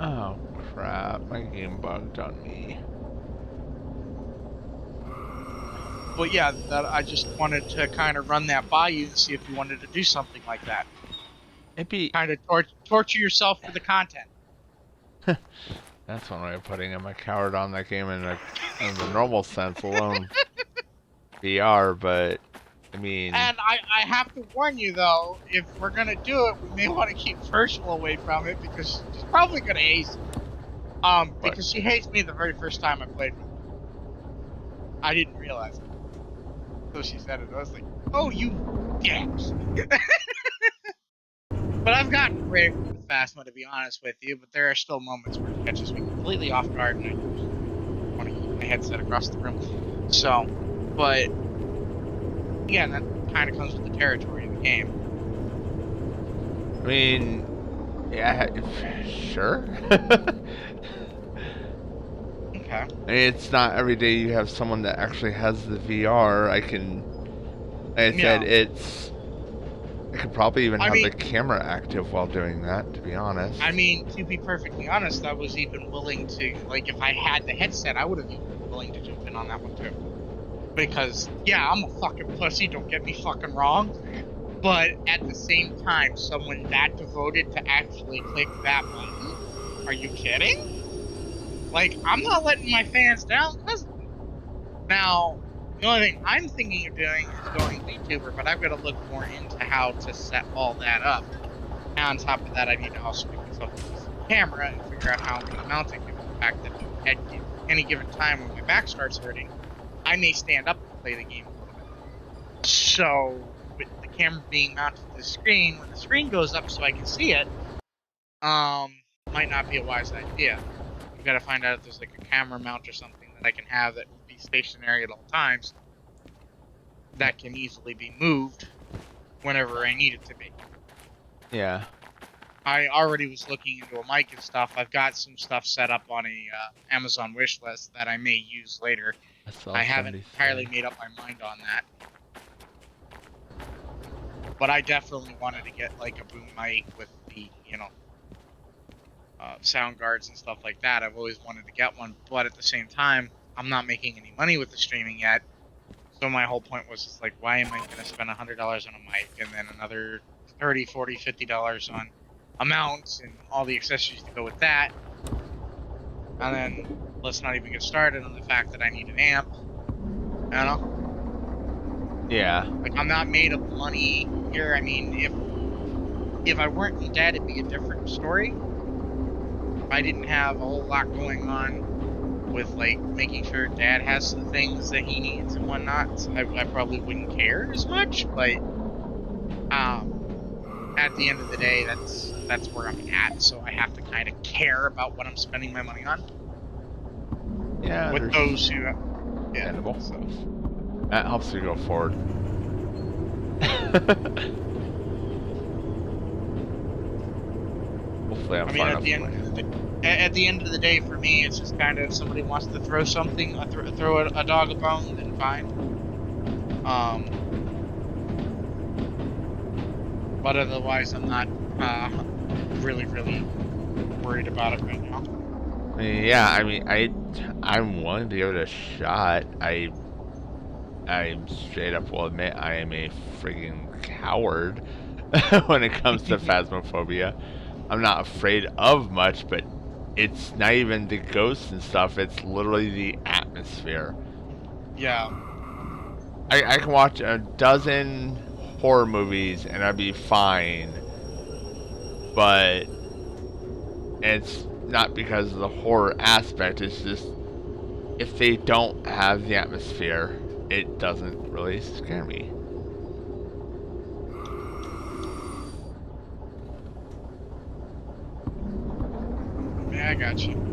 Oh crap! My game bugged on me. But yeah, that I just wanted to kind of run that by you and see if you wanted to do something like that. It'd be. Kind of torture yourself for the content. That's one way of putting it. I'm a coward on that game in the normal sense alone. VR, but I mean, And I have to warn you though, if we're gonna do it, we may want to keep Virtual away from it, because she's probably gonna ace it. what? Because she hates me the very first time I played with her. I didn't realize it. So she said it. I was like, oh, you dicks. But I've gotten great with Phasma, to be honest with you, but there are still moments where it catches me completely off guard and I want to keep my headset across the room. So, but again, that kind of comes with the territory of the game. I mean, yeah, sure. Okay. I mean, it's not every day you have someone that actually has the VR. Like I said, I could probably even have the camera active while doing that, to be honest. I mean, to be perfectly honest, I was even willing to, like, if I had the headset, I would have even been willing to jump in on that one too. Because, yeah, I'm a fucking pussy, don't get me fucking wrong. But at the same time, someone that devoted to actually click that button? Are you kidding? Like, I'm not letting my fans down because of it. Now, the only thing I'm thinking of doing is going VTuber, but I've got to look more into how to set all that up. And on top of that, I need to also make myself a decent camera and figure out how I'm going to mount it, given the fact that at any given time when my back starts hurting, I may stand up and play the game a little bit. So, with the camera being mounted to the screen, when the screen goes up so I can see it, might not be a wise idea. I've got to find out if there's like a camera mount or something that I can have that will be stationary at all times, that can easily be moved whenever I need it to be. Yeah. I already was looking into a mic and stuff. I've got some stuff set up on a Amazon wish list that I may use later. I haven't entirely made up my mind on that. But I definitely wanted to get like a boom mic with the, sound guards and stuff like that. I've always wanted to get one, but at the same time, I'm not making any money with the streaming yet. So my whole point was just like, why am I going to spend $100 on a mic and then another $30, $40, $50 on a mount and all the accessories to go with that? And then let's not even get started on the fact that I need an amp. You know? Yeah. Like, I'm not made of money here. I mean, if I weren't in debt, it'd be a different story. If I didn't have a whole lot going on with, like, making sure Dad has the things that he needs and whatnot, I probably wouldn't care as much. But at the end of the day, that's where I'm at. So I have to kind of care about what I'm spending my money on. Yeah. With those who, So that helps you go forward. Hopefully, I'm far enough away. At the end of the day, for me, it's just kind of, if somebody wants to throw something, throw a dog a bone, then fine. But otherwise, I'm not really worried about it right now. Yeah, I mean, I'm willing to give it a shot. I straight up will admit I am a friggin' coward when it comes to phasmophobia. I'm not afraid of much, but it's not even the ghosts and stuff. It's literally the atmosphere. Yeah. I can watch a dozen horror movies and I'd be fine but it's not because of the horror aspect. It's just if they don't have the atmosphere, it doesn't really scare me. Yeah, I got you.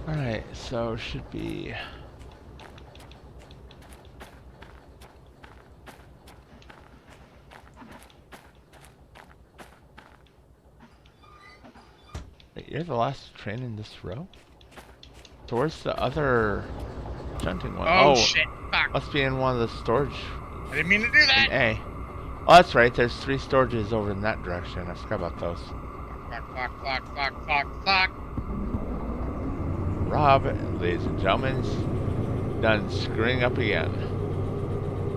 Alright, so should be... Wait, you're the last train in this row? So where's the other shunting one? Oh, shit. Fuck. Must be in one of the storage. I didn't mean to do that. In A. Oh, that's right. There's 3 storages over in that direction. I forgot about those. Fuck. Rob, ladies and gentlemen, done screwing up again.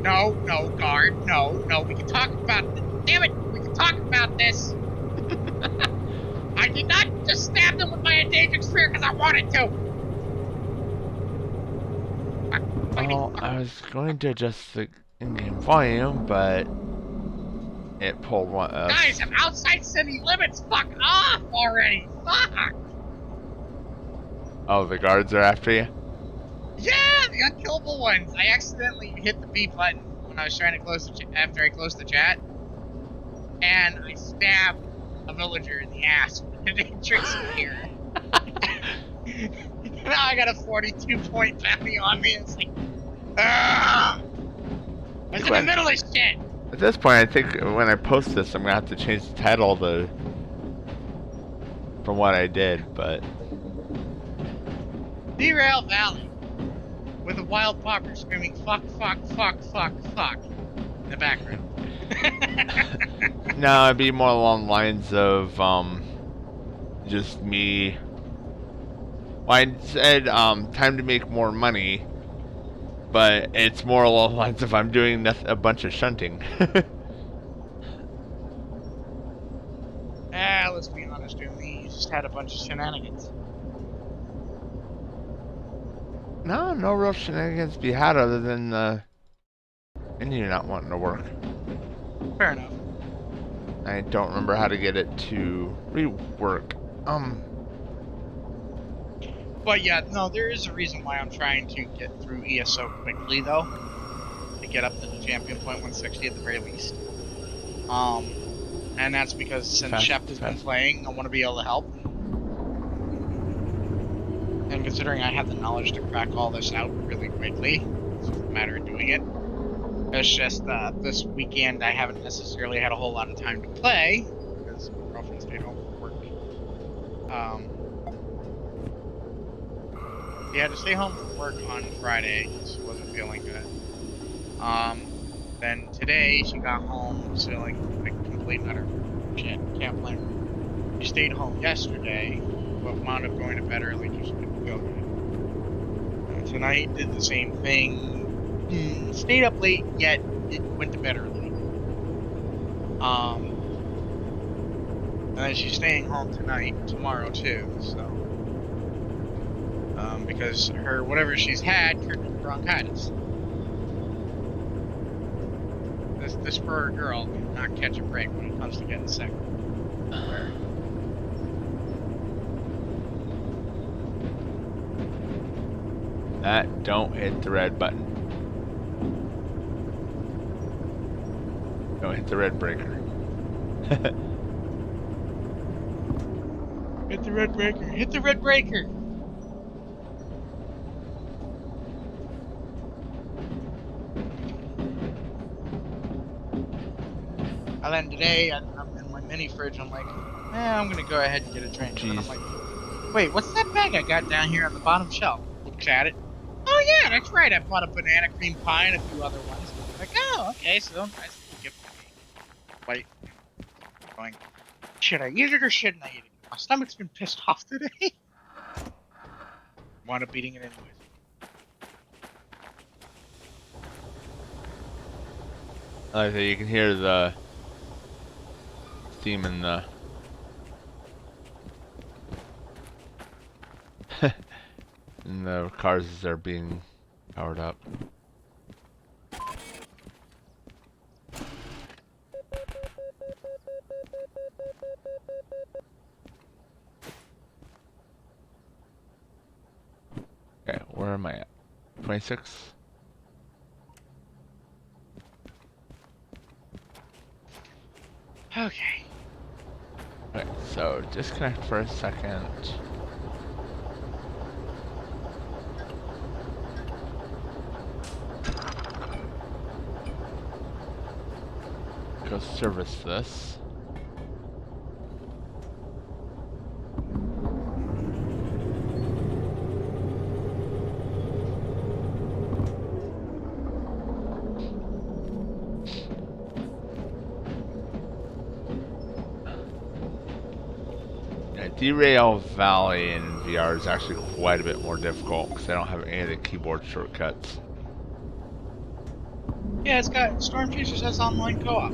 No, guard. No, we can talk about this. Damn it, we can talk about this. I did not just stab them with my endangered spear because I wanted to. Oh, I was going to adjust the in-game volume, but it pulled one up. Guys, I'm outside city limits. Fuck off already. Fuck. Oh, the guards are after you? Yeah, the unkillable ones. I accidentally hit the B button when I was trying to close the after I closed the chat, and I stabbed a villager in the ass with an endangered spear. Now I got a 42-point bounty on me. It's like, I was in the middle of shit. At this point, I think when I post this, I'm gonna have to change the title to from what I did, but Derail Valley with a wild popper screaming fuck in the background. no, it'd be more along the lines of just me. Well, I said time to make more money, but it's more along the lines of I'm doing a bunch of shunting. Let's be honest, Doomie, you just had a bunch of shenanigans. No real shenanigans to be had other than the Indian not wanting to work. Fair enough. I don't remember how to get it to rework. But yeah, no, there is a reason why I'm trying to get through ESO quickly, though. To get up to the champion point 160 at the very least. And that's because since Shep has been playing, I want to be able to help. And considering I have the knowledge to crack all this out really quickly, it's just a matter of doing it. It's just this weekend I haven't necessarily had a whole lot of time to play because my girlfriend stayed home from work. She had to stay home from work on Friday because she wasn't feeling good. Then today she got home feeling like complete and utter shit. Can't blame her. She stayed home yesterday, but wound up going to bed early because she didn't feel good. Tonight did the same thing. Stayed up late, yet it went to bed early. And then she's staying home tomorrow too, so. Because her, whatever she's had, turned into bronchitis. This poor girl did not catch a break when it comes to getting sick. That don't hit the red button. Don't hit the red breaker. Hit the red breaker. Hit the red breaker. And then today, I'm in my mini fridge. I'm like, I'm gonna go ahead and get a drink. And I'm like, wait, what's that bag I got down here on the bottom shelf? Looks at it. Oh yeah, that's right. I bought a banana cream pie and a few other ones. I'm like, oh, okay, so nice little gift for me. Wait, going, should I eat it or shouldn't I eat it? My stomach's been pissed off today. Wound up eating it anyways. I like that you can hear the steam in the in the cars as they're being powered up. Okay, where am I at? 26? Okay. Okay, so disconnect for a second. Go service this. Yeah, Derail Valley in VR is actually quite a bit more difficult because I don't have any of the keyboard shortcuts. Yeah, it's got Storm Chasers has online co-op.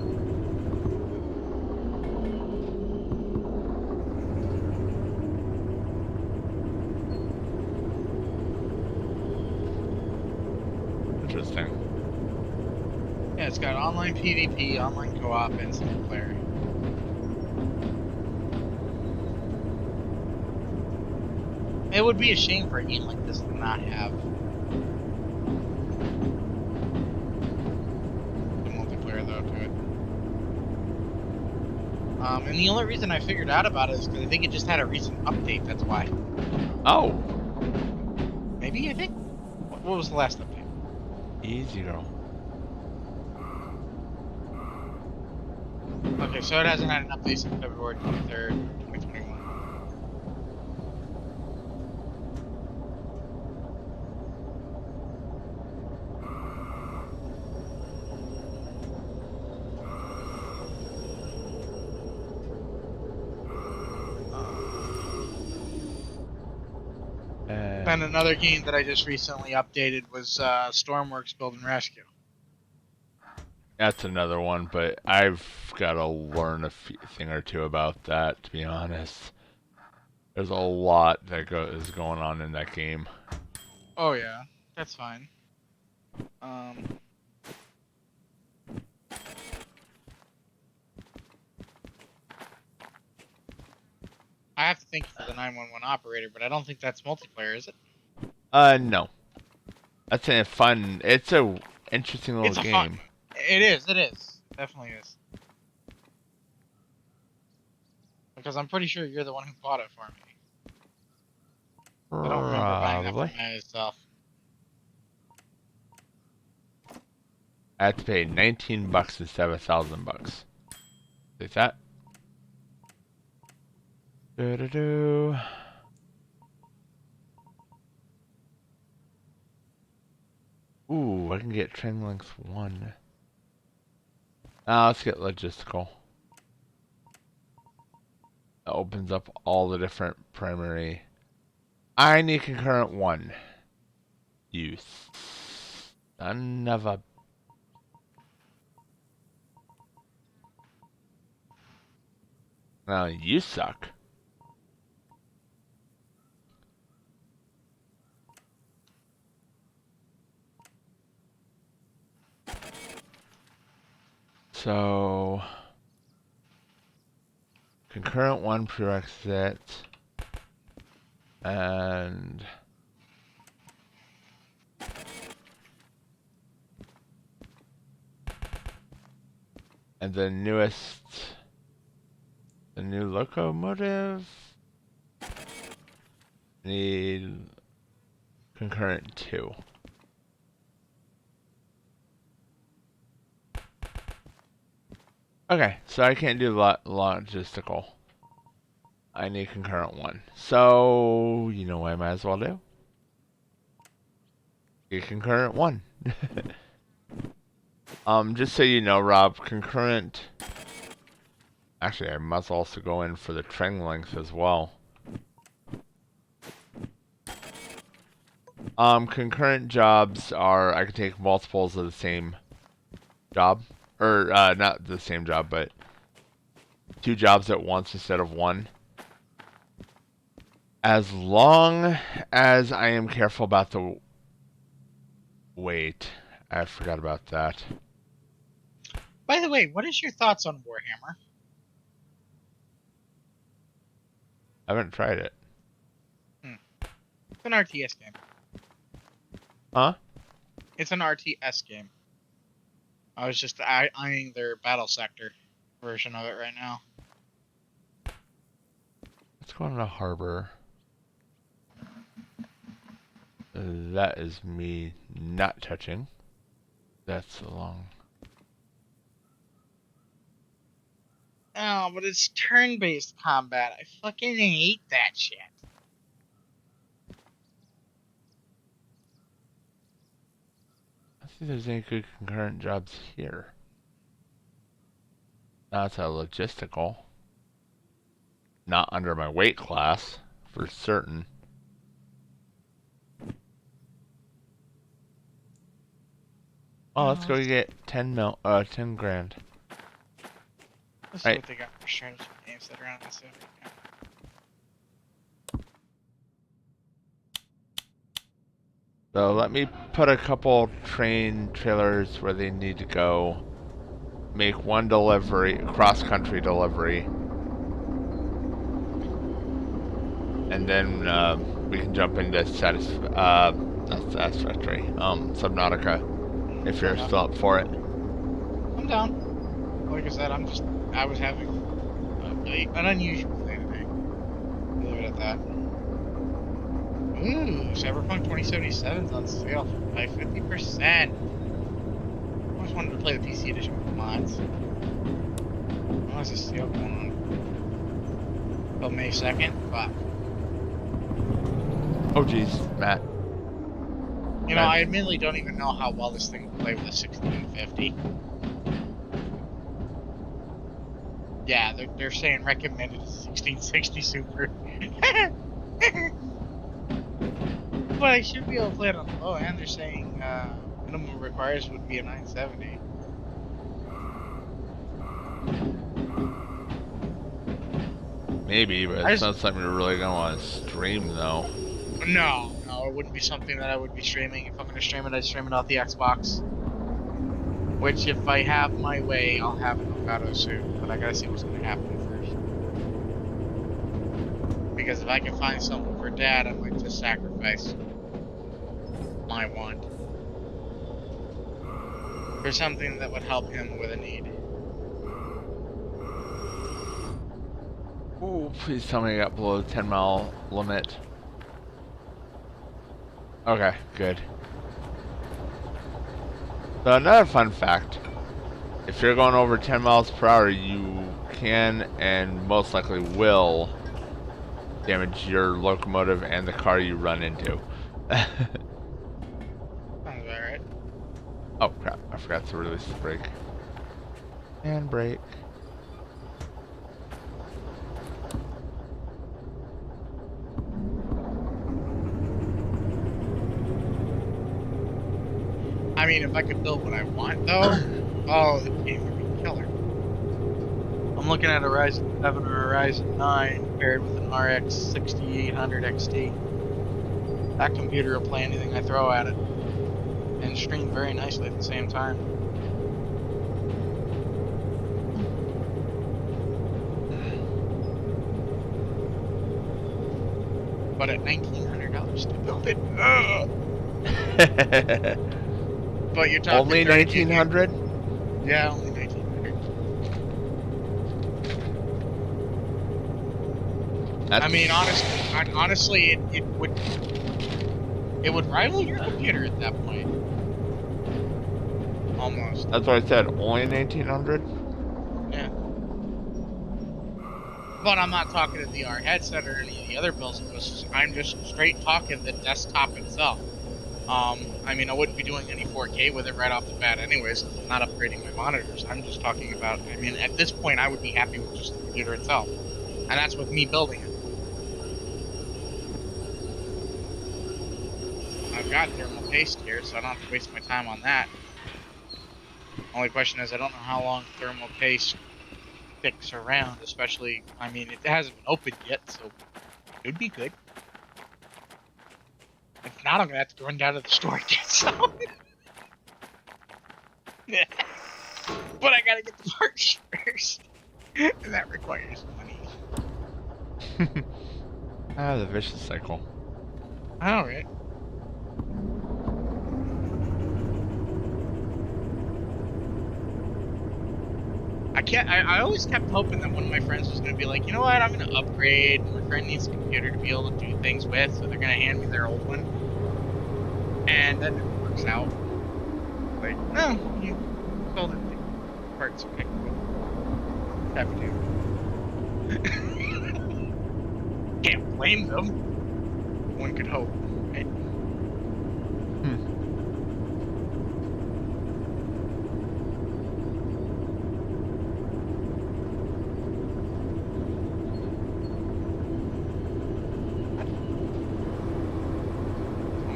Interesting. Yeah, it's got online PvP, online co-op, and single player. It would be a shame for a game like this to not have the multiplayer, though, to it. And the only reason I figured out about it is because I think it just had a recent update, that's why. Oh! Maybe, I think? What was the last update? Easy girl. Okay, so it hasn't had an update since February 23rd, 2021. And another game that I just recently updated was Stormworks Build and Rescue. That's another one, but I've got to learn a thing or two about that, to be honest. There's a lot that is going on in that game. Oh yeah, that's fine. I have to thank you for the 911 operator, but I don't think that's multiplayer, is it? No. That's a fun. It's a interesting little It's a game. fun. It is. It is. Definitely is. Because I'm pretty sure you're the one who bought it for me. I don't remember buying that for myself. I have to pay $19 instead of $1,000. Take that. Do-do-do. Ooh, I can get train length 1. Let's get logistical. That opens up all the different primary. I need concurrent 1. You son of a... Well, you suck. So... Concurrent 1 prerequisite. And... And the newest... The new locomotive... Need... Concurrent 2. Okay, so I can't do logistical. I need concurrent 1. So, you know what I might as well do? Get concurrent 1. Just so you know, Rob, concurrent... Actually, I must also go in for the train length as well. Concurrent jobs are... I can take multiples of the same job. Or, not the same job, but... 2 jobs at once instead of one. As long as I am careful about the weight. I forgot about that. By the way, what is your thoughts on Warhammer? I haven't tried it. It's an RTS game. Huh? It's an RTS game. I was just eyeing their Battle Sector version of it right now. Let's go on the harbor. That is me not touching. That's a long. Oh, but it's turn-based combat. I fucking hate that shit. I don't think there's any good concurrent jobs here. That's a logistical. Not under my weight class, for certain. Oh, let's go get 10 grand. Let's see Right. what they got for strategy games that are on this. So let me put a couple train trailers where they need to go. Make one delivery, cross-country delivery. And then we can jump into not Satisfactory, Subnautica, if you're still up for it. I'm down. Like I said, I was having an unusual day today. Leave it at that. Ooh, Cyberpunk 2077's on sale by 50%. I always wanted to play the PC edition with mods. Oh, there's a sale going on. Till May 2nd? Fuck. Oh geez, Matt. You know, I admittedly don't even know how well this thing will play with a 1650. Yeah, they're saying recommended 1660 Super. But I should be able to play it on the low end. They're saying minimum requires would be a 970. Maybe, but it's not something you're really gonna want to stream, though. No, it wouldn't be something that I would be streaming. If I'm going to stream it, I'd stream it off the Xbox. Which, if I have my way, I'll have an Elgato soon. But I gotta see what's going to happen first. Because if I can find something for Dad, I might just sacrifice my want for something that would help him with a need. Ooh, please tell me I got below the 10-mile limit. Okay, good. So another fun fact, if you're going over 10 miles per hour, you can and most likely will damage your locomotive and the car you run into. Sounds about right. Oh crap, I forgot to release the brake. And brake. I mean, if I could build what I want, though, oh, the game would be killer. I'm looking at a Ryzen 7 or a Ryzen 9 paired with an RX 6800 XT. That computer will play anything I throw at it and stream very nicely at the same time. But at $1,900 to build it, but you're talking Only 1900? Yeah, only 1900. I mean, honestly, it would rival your computer at that point. Almost. That's what I said, only 1900? Yeah. But I'm not talking a VR headset or any of the other builds. I'm just straight talking the desktop itself. I mean, I wouldn't be doing any 4K with it right off the bat anyways. I'm not upgrading my monitors. I'm just talking about, I mean, at this point, I would be happy with just the computer itself. And that's with me building it. I've got thermal paste here, so I don't have to waste my time on that. Only question is, I don't know how long thermal paste sticks around, especially, I mean, it hasn't been opened yet, so it would be good. If not, I'm gonna have to run down to the store and get some. But I gotta get the parts first. And that requires money. The vicious cycle. Alright. I always kept hoping that one of my friends was gonna be like, you know what, I'm gonna upgrade. My friend needs a computer to be able to do things with, so they're gonna hand me their old one. And that never works out. Like, no, you sold it. Parts, okay, cool. Happy to. Can't blame them. One could hope, right?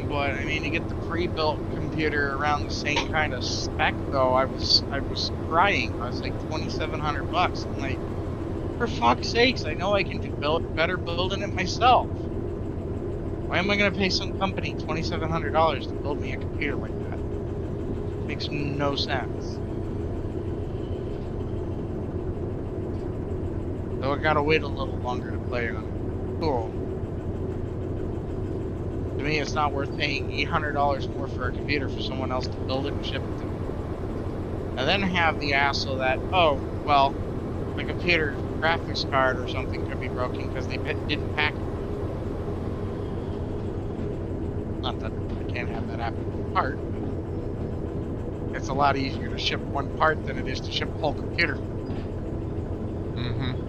But I mean, to get the pre-built computer around the same kind of spec, though, I was crying. I was like $2,700. I'm like, for fuck's sakes, I know I can do better building it myself. Why am I gonna pay some company $2,700 to build me a computer like that? Makes no sense. So I gotta wait a little longer to play on it. Cool. To me, it's not worth paying $800 more for a computer for someone else to build it and ship it to me. And then have the asshole that, oh, well, the computer graphics card or something could be broken because they didn't pack it. Not that I can't have that happen with a part. It's a lot easier to ship one part than it is to ship a whole computer. Mm-hmm.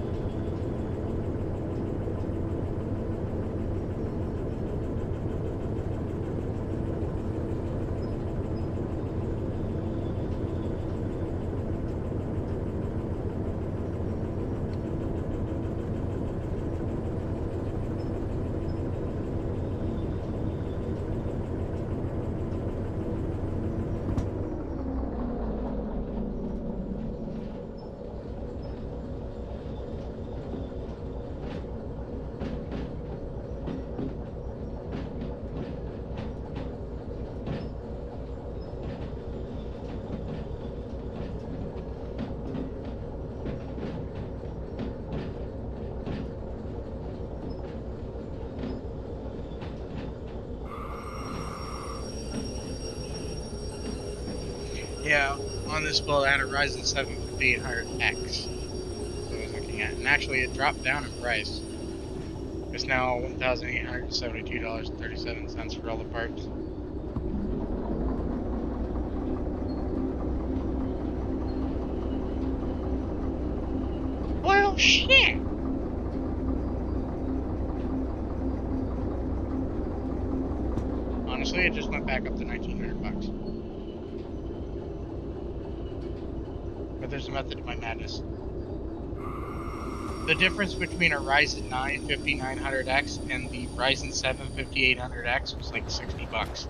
Yeah, on this build I had a Ryzen 7 5800X that I was looking at, and actually it dropped down in price. It's now $1,872.37 for all the parts. Well, shit! Honestly, it just went back up to $1,900. But there's a method to my madness. The difference between a Ryzen 9 5900X and the Ryzen 7 5800X was like $60.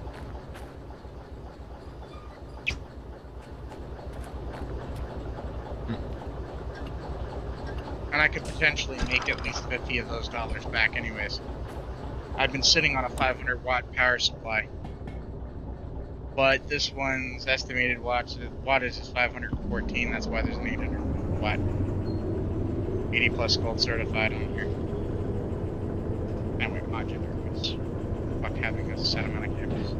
And I could potentially make at least 50 of those dollars back anyways. I've been sitting on a 500 watt power supply. But this one's estimated wattage is 514, that's why there's an 800 watt 80 plus gold certified on here. That way modular, which fuck having a set amount of cables.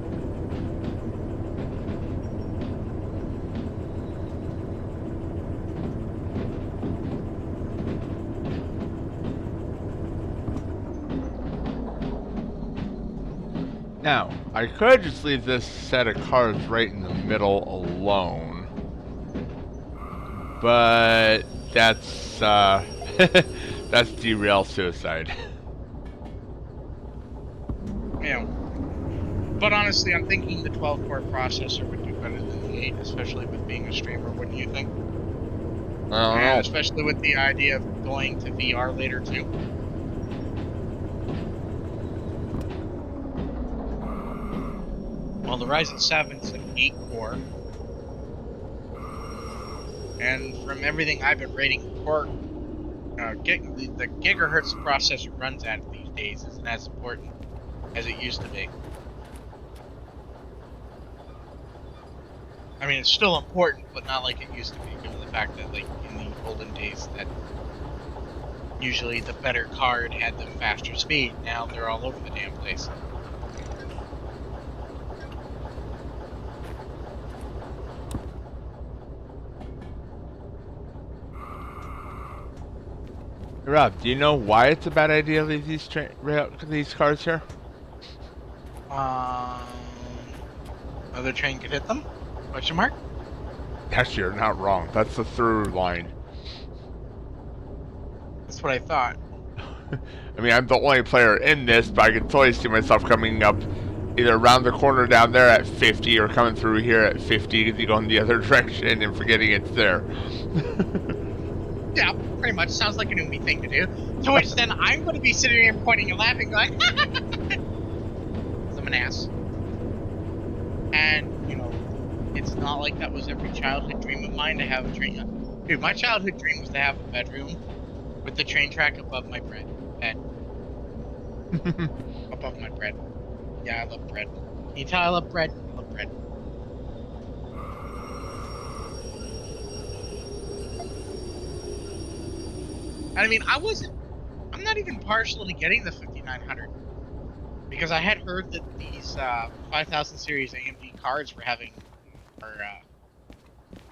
Now, I could just leave this set of cards right in the middle alone. But that's that's derail suicide. Yeah. But honestly, I'm thinking the 12-core processor would do better than the 8, especially with being a streamer, wouldn't you think? I don't know. And especially with the idea of going to VR later, too. Well, the Ryzen 7's an 8-core. And from everything I've been reading, the gigahertz processor runs at these days isn't as important as it used to be. I mean, it's still important, but not like it used to be, given the fact that, like, in the olden days, that usually the better card had the faster speed. Now they're all over the damn place. Rob, do you know why it's a bad idea to leave these cars here? Another train could hit them? Question mark? Actually, you're not wrong. That's the through line. That's what I thought. I mean, I'm the only player in this, but I can totally see myself coming up either around the corner down there at 50 or coming through here at 50 because you go in the other direction and forgetting it's there. Yeah, pretty much. Sounds like a newbie thing to do. To which then I'm going to be sitting here pointing and laughing going, I'm an ass. And, you know, it's not like that was every childhood dream of mine to have a train. Dude, my childhood dream was to have a bedroom with the train track above my bed. Above my bread. Yeah, I love bread. Can you tell I love bread? I love bread. I mean, I'm not even partial to getting the 5900. Because I had heard that these 5000 series AMD cards were having,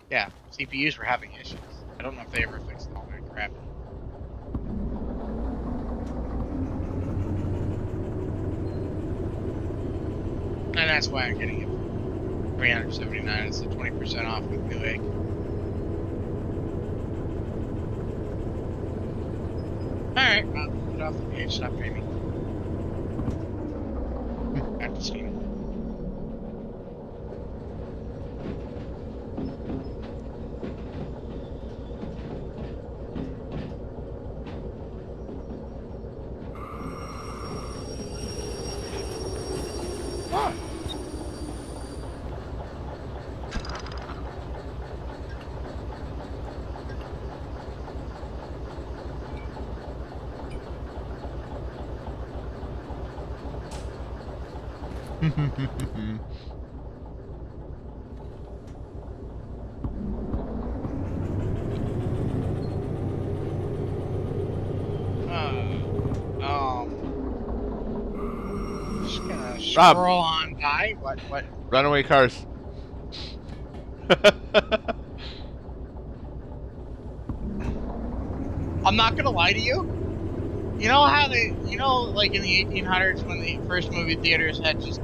CPUs were having issues. I don't know if they ever fixed all that crap. And that's why I'm getting it. 379. It's a 20% off with Newegg. Alright, I'll get off the page. Stop dreaming. Back to Steam. Just gonna scroll on by. What? Runaway cars. I'm not gonna lie to you. You know how like in the 1800s when the first movie theaters had just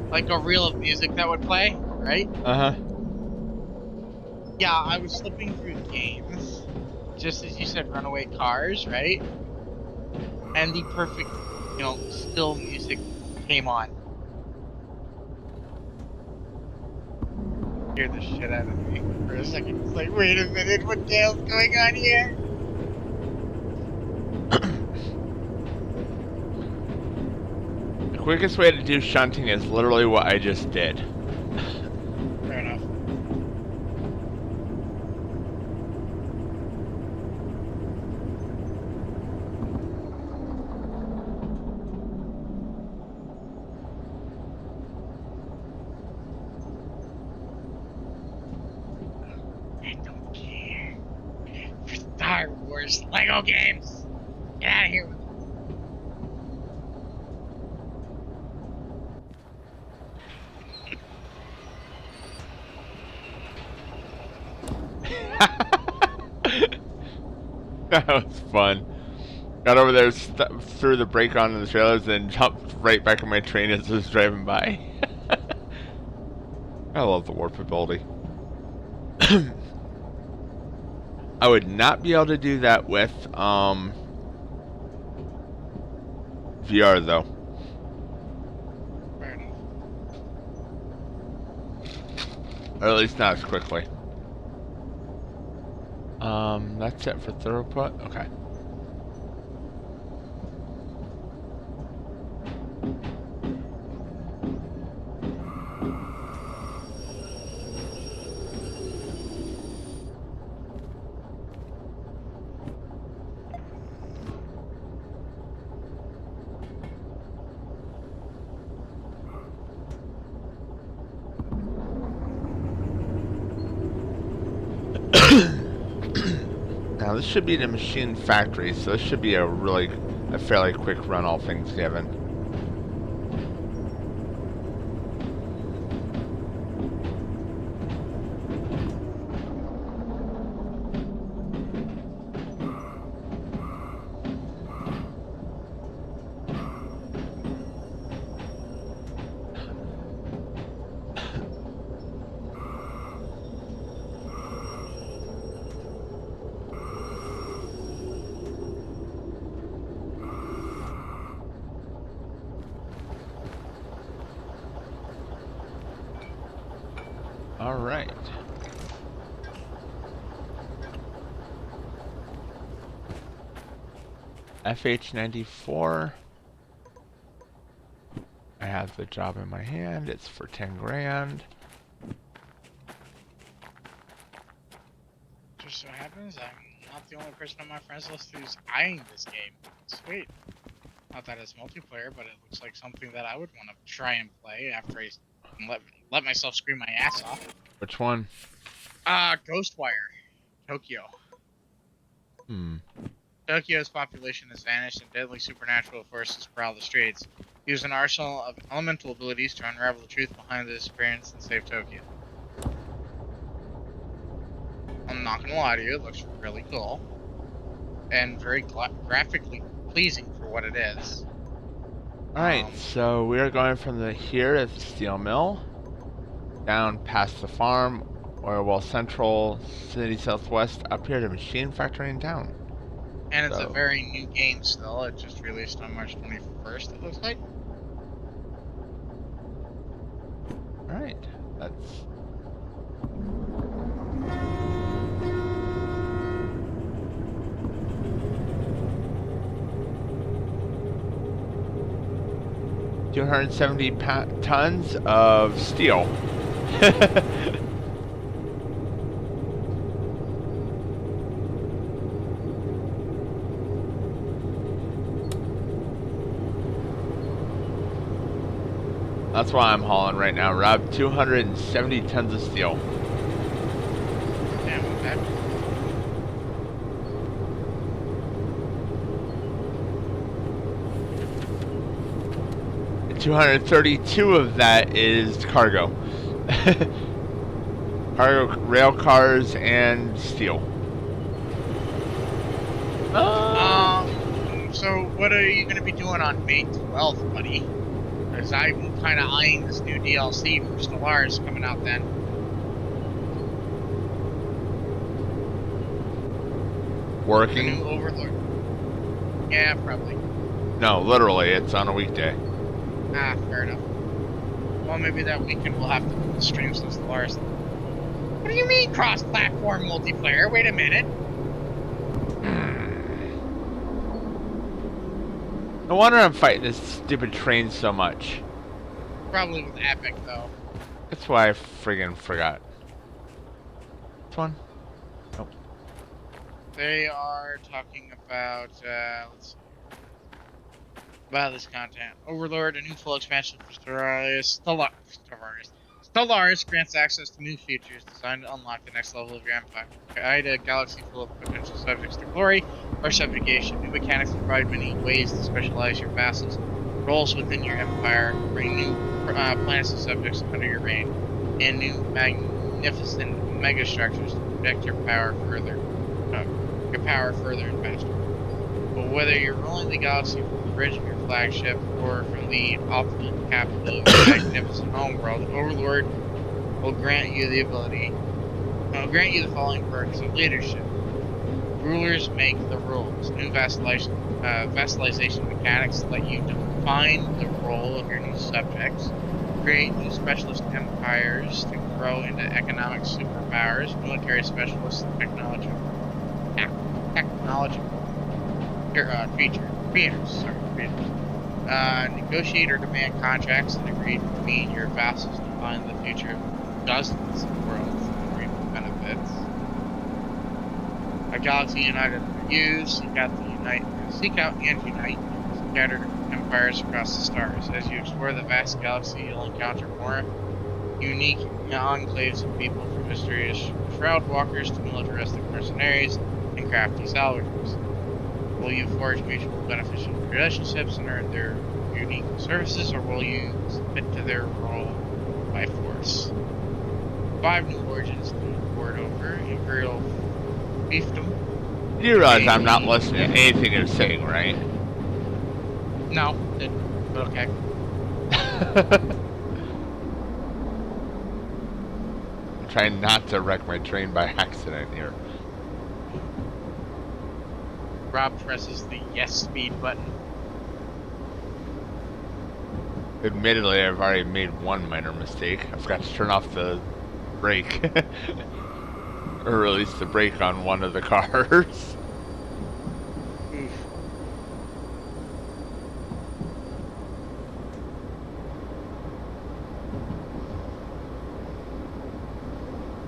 like a reel of music that would play, right? Uh-huh. Yeah, I was flipping through games, just as you said, runaway cars, right? And the perfect, still music came on. Scared the shit out of me for a second. It's like, wait a minute, what the hell's going on here? The quickest way to do shunting is literally what I just did. Fair enough. I don't care. For Star Wars Lego games! Get out of here with it. That was fun. Got over there, threw the brake on in the trailers, and jumped right back on my train as it was driving by. I love the warp ability. I would not be able to do that with VR though. Fair enough. Or at least not as quickly. That's it for throughput? Okay. Now this should be the machine factory, so this should be a fairly quick run, all things given. All right. FH94. I have the job in my hand. It's for 10 grand. Just so happens I'm not the only person on my friends list who's eyeing this game. Sweet. Not that it's multiplayer, but it looks like something that I would want to try and play after I let myself scream my ass off. Which one? Ghostwire. Tokyo. Tokyo's population has vanished and deadly supernatural forces prowl the streets. Use an arsenal of elemental abilities to unravel the truth behind the disappearance and save Tokyo. I'm not gonna lie to you, it looks really cool. And very graphically pleasing for what it is. Alright, so we are going from here to the steel mill, down past the farm, Oil Well Central, City Southwest, up here to machine factory in town. And it's a very new game still. It just released on March 21st, it looks like. Alright, that's... $270 tons of steel. That's why I'm hauling right now, Rob. 270 tons of steel. Damn, okay. And 232 of that is cargo. Cargo, rail cars, and steel. So what are you going to be doing on May 12th, buddy? Because I'm kind of eyeing this new DLC for Stellaris coming out then. Working? The new Overlord. Yeah, probably. No, literally, it's on a weekday. Ah, fair enough. Well, maybe that weekend we'll have to stream some Stellaris. What do you mean cross-platform multiplayer? Wait a minute. No wonder I'm fighting this stupid train so much. Probably with Epic, though. That's why I friggin' forgot. This one? Nope. They are talking about, let's see. About this content. Overlord, a new full expansion for Stellaris grants access to new features designed to unlock the next level of your empire. Guide a galaxy full of potential subjects to glory or subjugation. New mechanics provide many ways to specialize your vassals. Roles within your empire bring new planets and subjects under your reign, and new magnificent megastructures to project your power further and faster. But whether you're ruling the galaxy from the bridge of your flagship or from the opulent capital of your magnificent homeworld, Overlord will grant you the following perks of leadership. Rulers make the rules. New vassalization mechanics let you define the role of your new subjects. Create new specialist empires to grow into economic superpowers. Military specialists and technological creators. Negotiate or demand contracts and agree to meet your vassals to define the future of dozens of worlds and reap the benefits. A galaxy united under you, seek out and unite scattered empires across the stars. As you explore the vast galaxy, you'll encounter more unique enclaves of people, from mysterious shroud walkers to militaristic mercenaries. and crafty salvagers? Will you forge mutual beneficial relationships and earn their unique services, or will you submit to their role by force? 5 new origins to port over Imperial Fiefdom. You realize I'm not listening to anything you're saying, right? No, didn't. But okay. I'm trying not to wreck my train by accident here. Rob presses the yes speed button. Admittedly, I've already made one minor mistake. I forgot to turn off the brake. Or release the brake on one of the cars. Oof.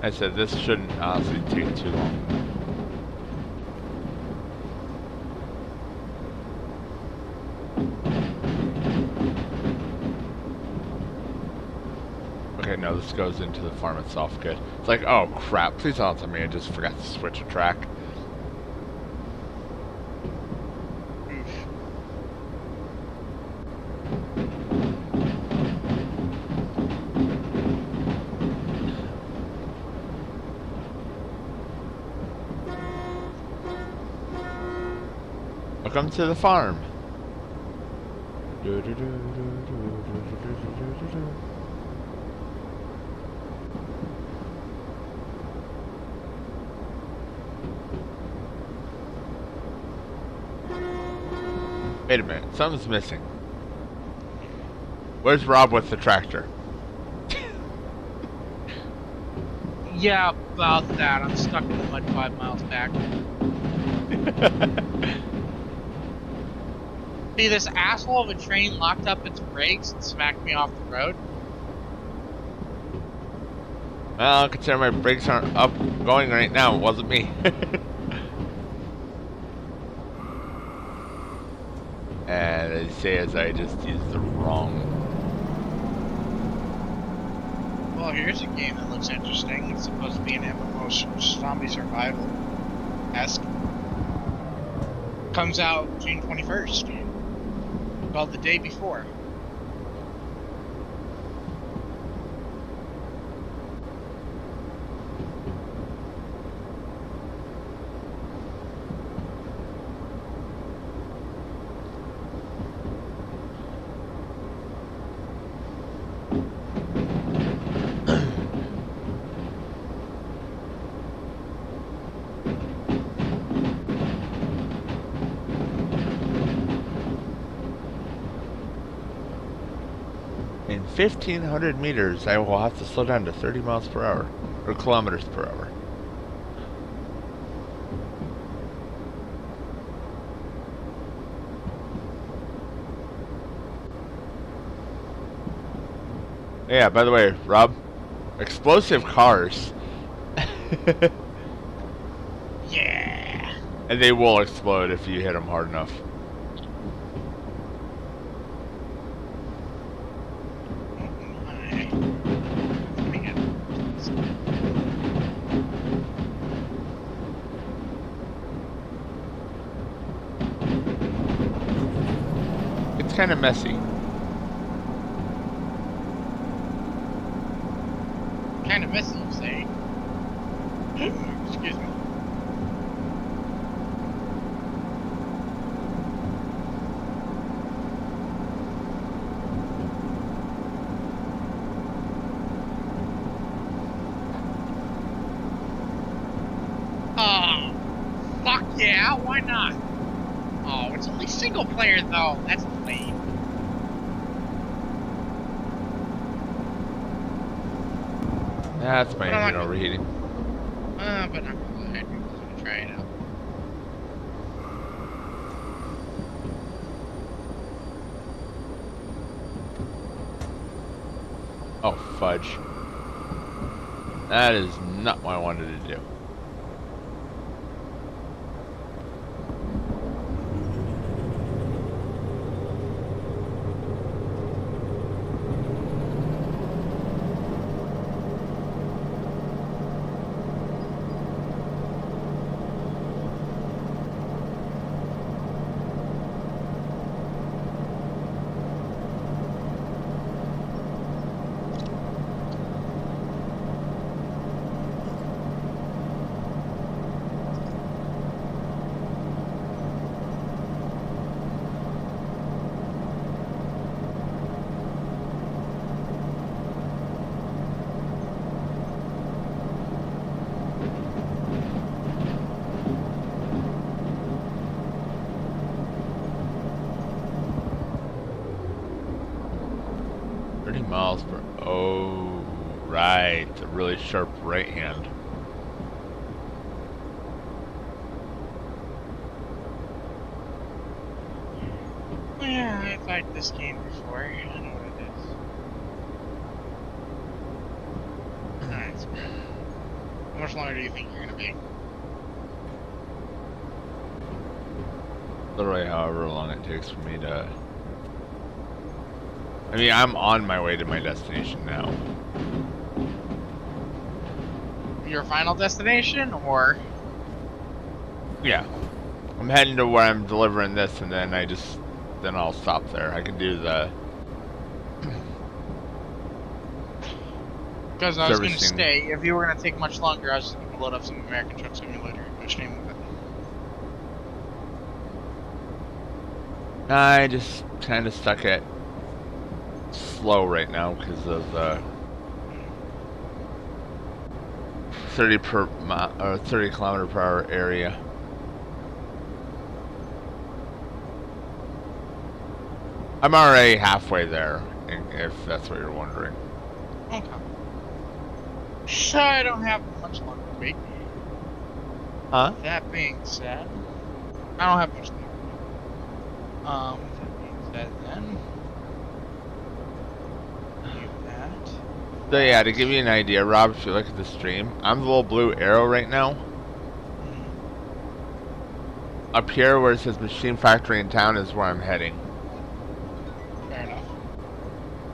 I said this shouldn't honestly take too long. Okay, no, this goes into the farm itself. Good. It's like, oh crap, please don't tell me I just forgot to switch a track. Welcome to the farm. Wait a minute, something's missing. Where's Rob with the tractor? Yeah, about that. I'm stuck in the mud 5 miles back. See, this asshole of a train locked up its brakes and smacked me off the road. Well, consider my brakes aren't up going right now. It wasn't me. And they say as I just used the wrong. Well, here's a game that looks interesting. It's supposed to be an MMO zombie survival-esque. Comes out June 21st. Called The Day Before. In 1,500 meters, I will have to slow down to 30 miles per hour, or kilometers per hour. Yeah, by the way, Rob, explosive cars. Yeah. And they will explode if you hit them hard enough. It's kind of messy. Kind of messy, you say? Excuse me. Oh, fuck yeah, why not? Oh, it's only single player though. That's lame. That's my But I'm engine not- overheating. But I'm gonna try it out. Oh, fudge. That is not what I wanted to do. Right, a really sharp right hand. Yeah, I played this game before. I know what it is. Alright, Scrap. How much longer do you think you're gonna be? Literally however long it takes for me to... I mean, I'm on my way to my destination now. Your final destination, or? Yeah. I'm heading to where I'm delivering this, and then then I'll stop there. I can do the... Because I was gonna servicing. stay, if you were gonna take much longer, I was just gonna load up some American Truck Simulator and go stream with it. I just kind of stuck at slow right now because of the 30 kilometer per hour area. I'm already halfway there, if that's what you're wondering. Okay. So I don't have much longer to wait. Huh? That being said, I don't have much longer to wait. That being said then, leave that. So yeah, to give you an idea, Rob, if you look at the stream, I'm the little blue arrow right now. Up here where it says machine factory in town is where I'm heading. Fair enough.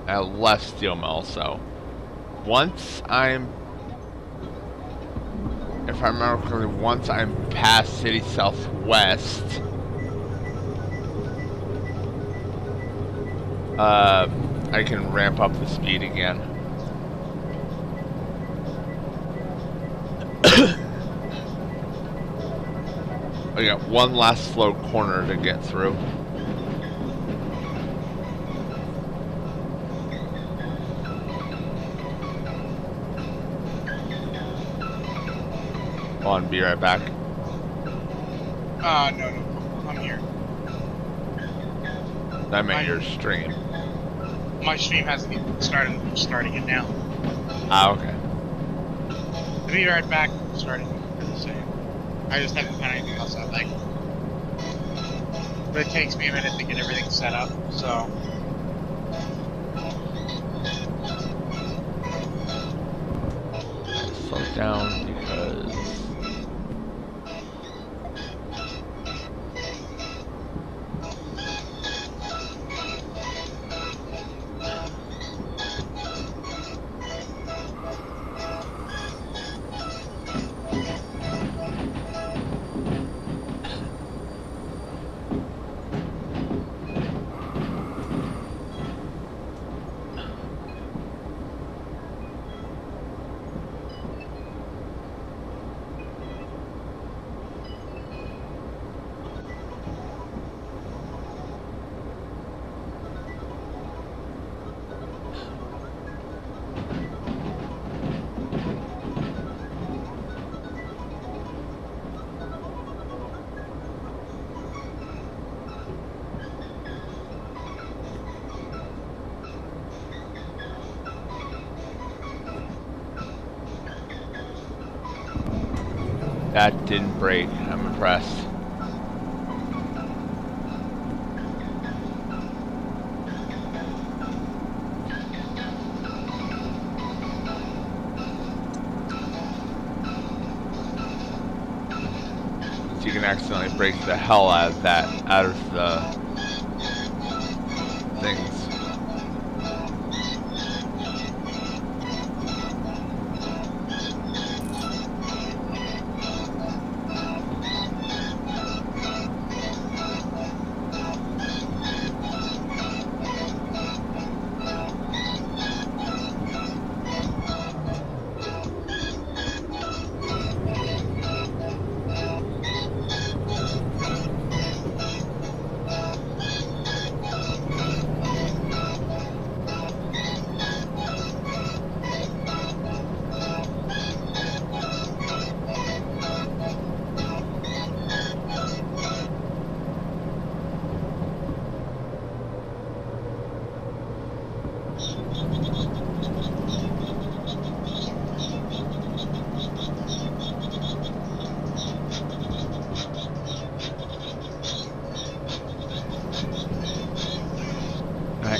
I left steel mill, so once I'm, if I remember correctly, once I'm past City Southwest, I can ramp up the speed again. I got one last slow corner to get through. Hold on, be right back. No, I'm here. I meant your stream. My stream hasn't even started. I'm starting it now. Ah, okay. I'll be right back. Starting for the same. I just haven't found anything else I like. But it takes me a minute to get everything set up, so. Slow down because that didn't break. I'm impressed. You can accidentally break the hell out of that, out of the things.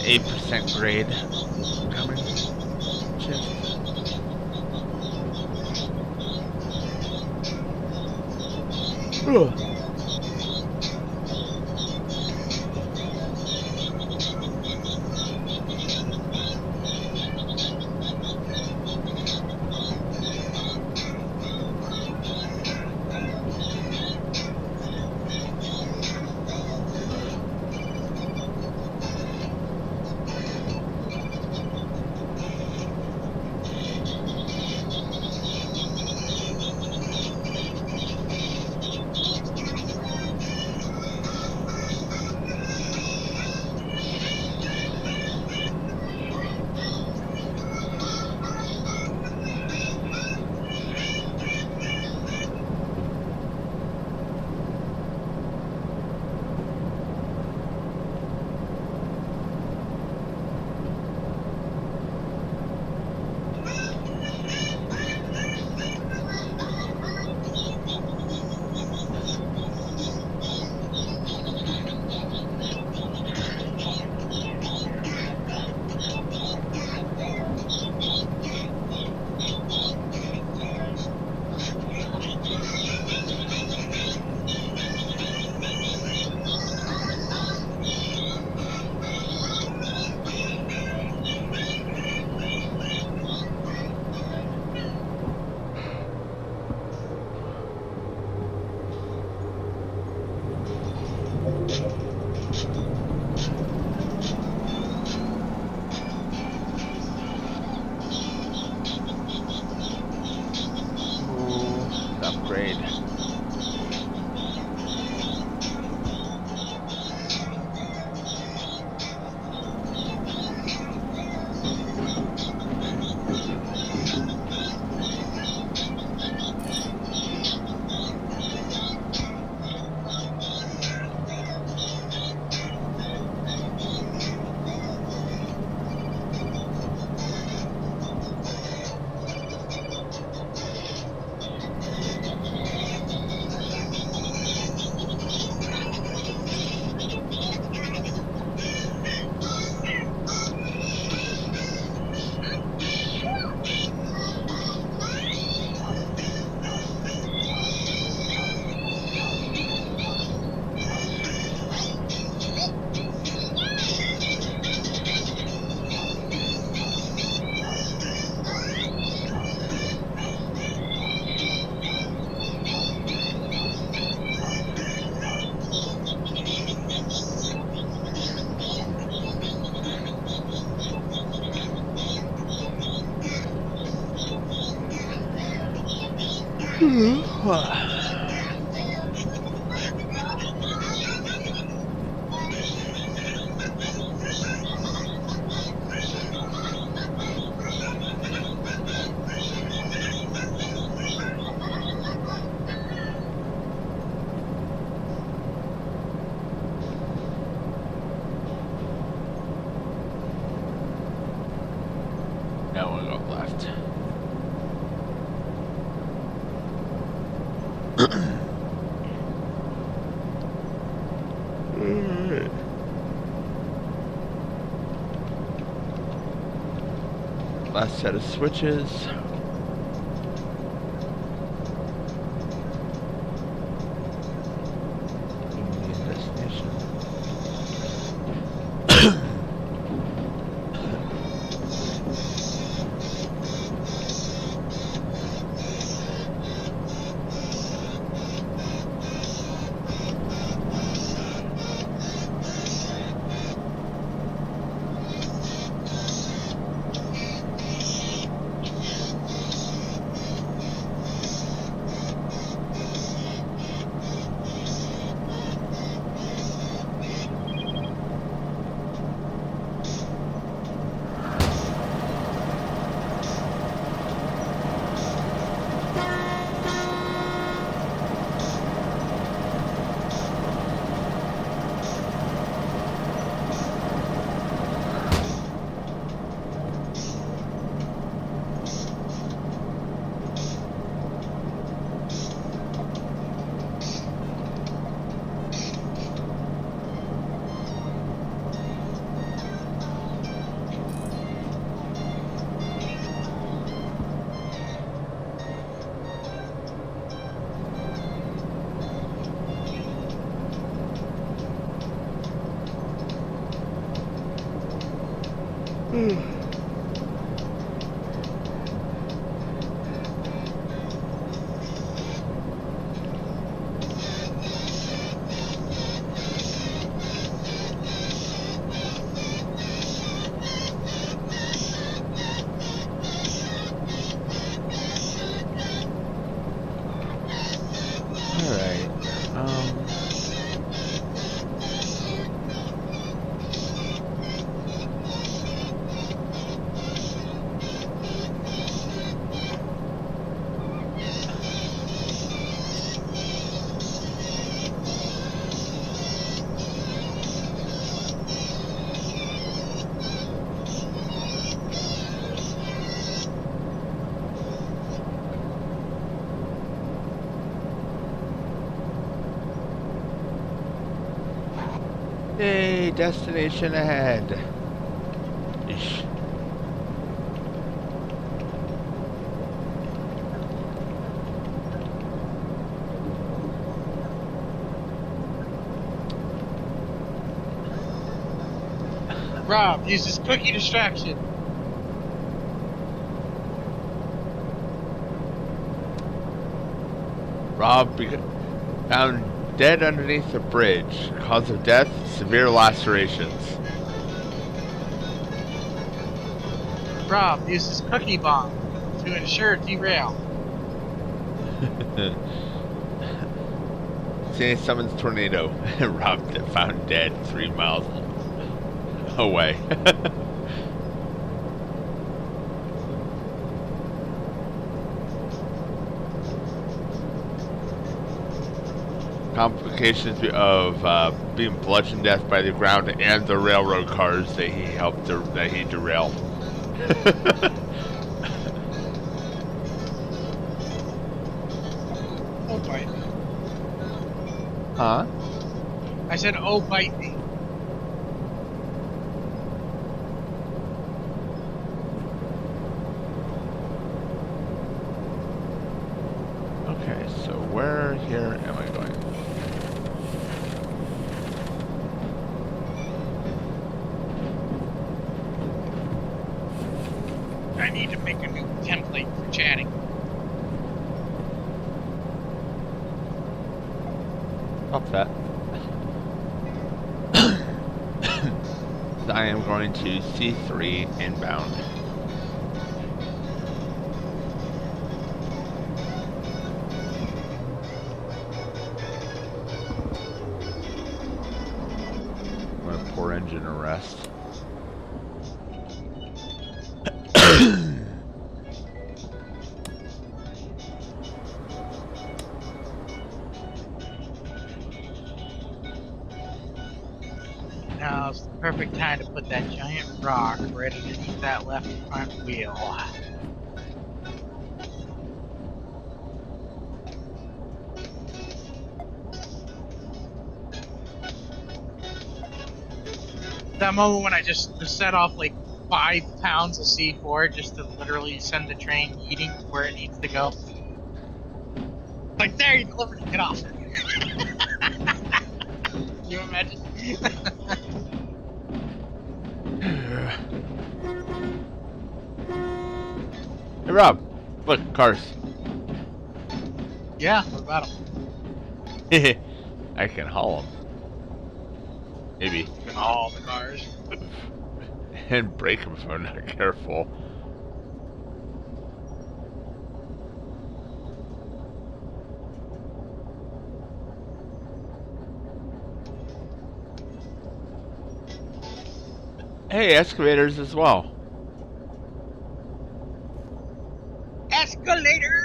8% grade coming shift. Ugh. Ooh, upgrade. Now we'll go left. Last set of switches. Destination. Alright. Yay, destination ahead. Ish. Rob uses cookie distraction. Rob found dead underneath the bridge. Cause of death, severe lacerations. Rob uses cookie bomb to ensure derail. Sandy summons tornado. Rob found dead 3 miles away. Complications of being bludgeoned to death by the ground and the railroad cars that he helped that he derailed. Oh, bite me. Huh? I said, oh, bite me. Okay, so where here am I going? I need to make a new template for chatting. Stop that. I am going to C3 inbound. I'm going to pour engine arrest. Now's the perfect time to put that giant rock right underneath that left front wheel. That moment when I just set off like 5 pounds of C4 just to literally send the train eating to where it needs to go. Like, there, you delivered it, get off. Can you imagine? Hey Rob, look, cars. Yeah, what about them? I can haul them. Maybe. All the cars. And break them if I'm not careful. Hey, excavators as well. Escalator!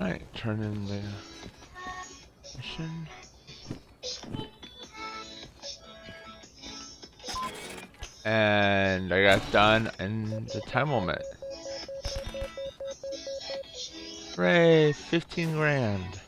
Alright, turn in the mission. And I got done in the time limit. Hooray, 15 grand.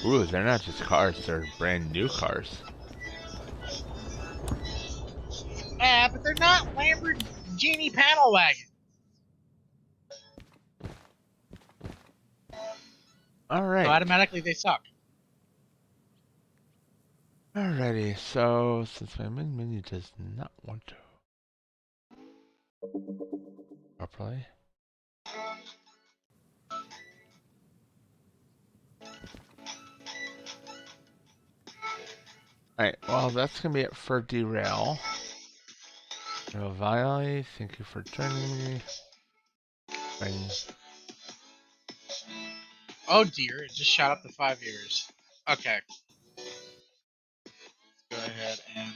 Ooh, they're not just cars, they're brand new cars. Yeah, but they're not Lamborghini panel wagon. So Alright. automatically they suck. Alrighty, so since my main menu does not want to properly. Alright, well that's gonna be it for Derail. Derail Valley, thank you for joining me. Oh dear, it just shot up to 5 years. Okay. Go ahead and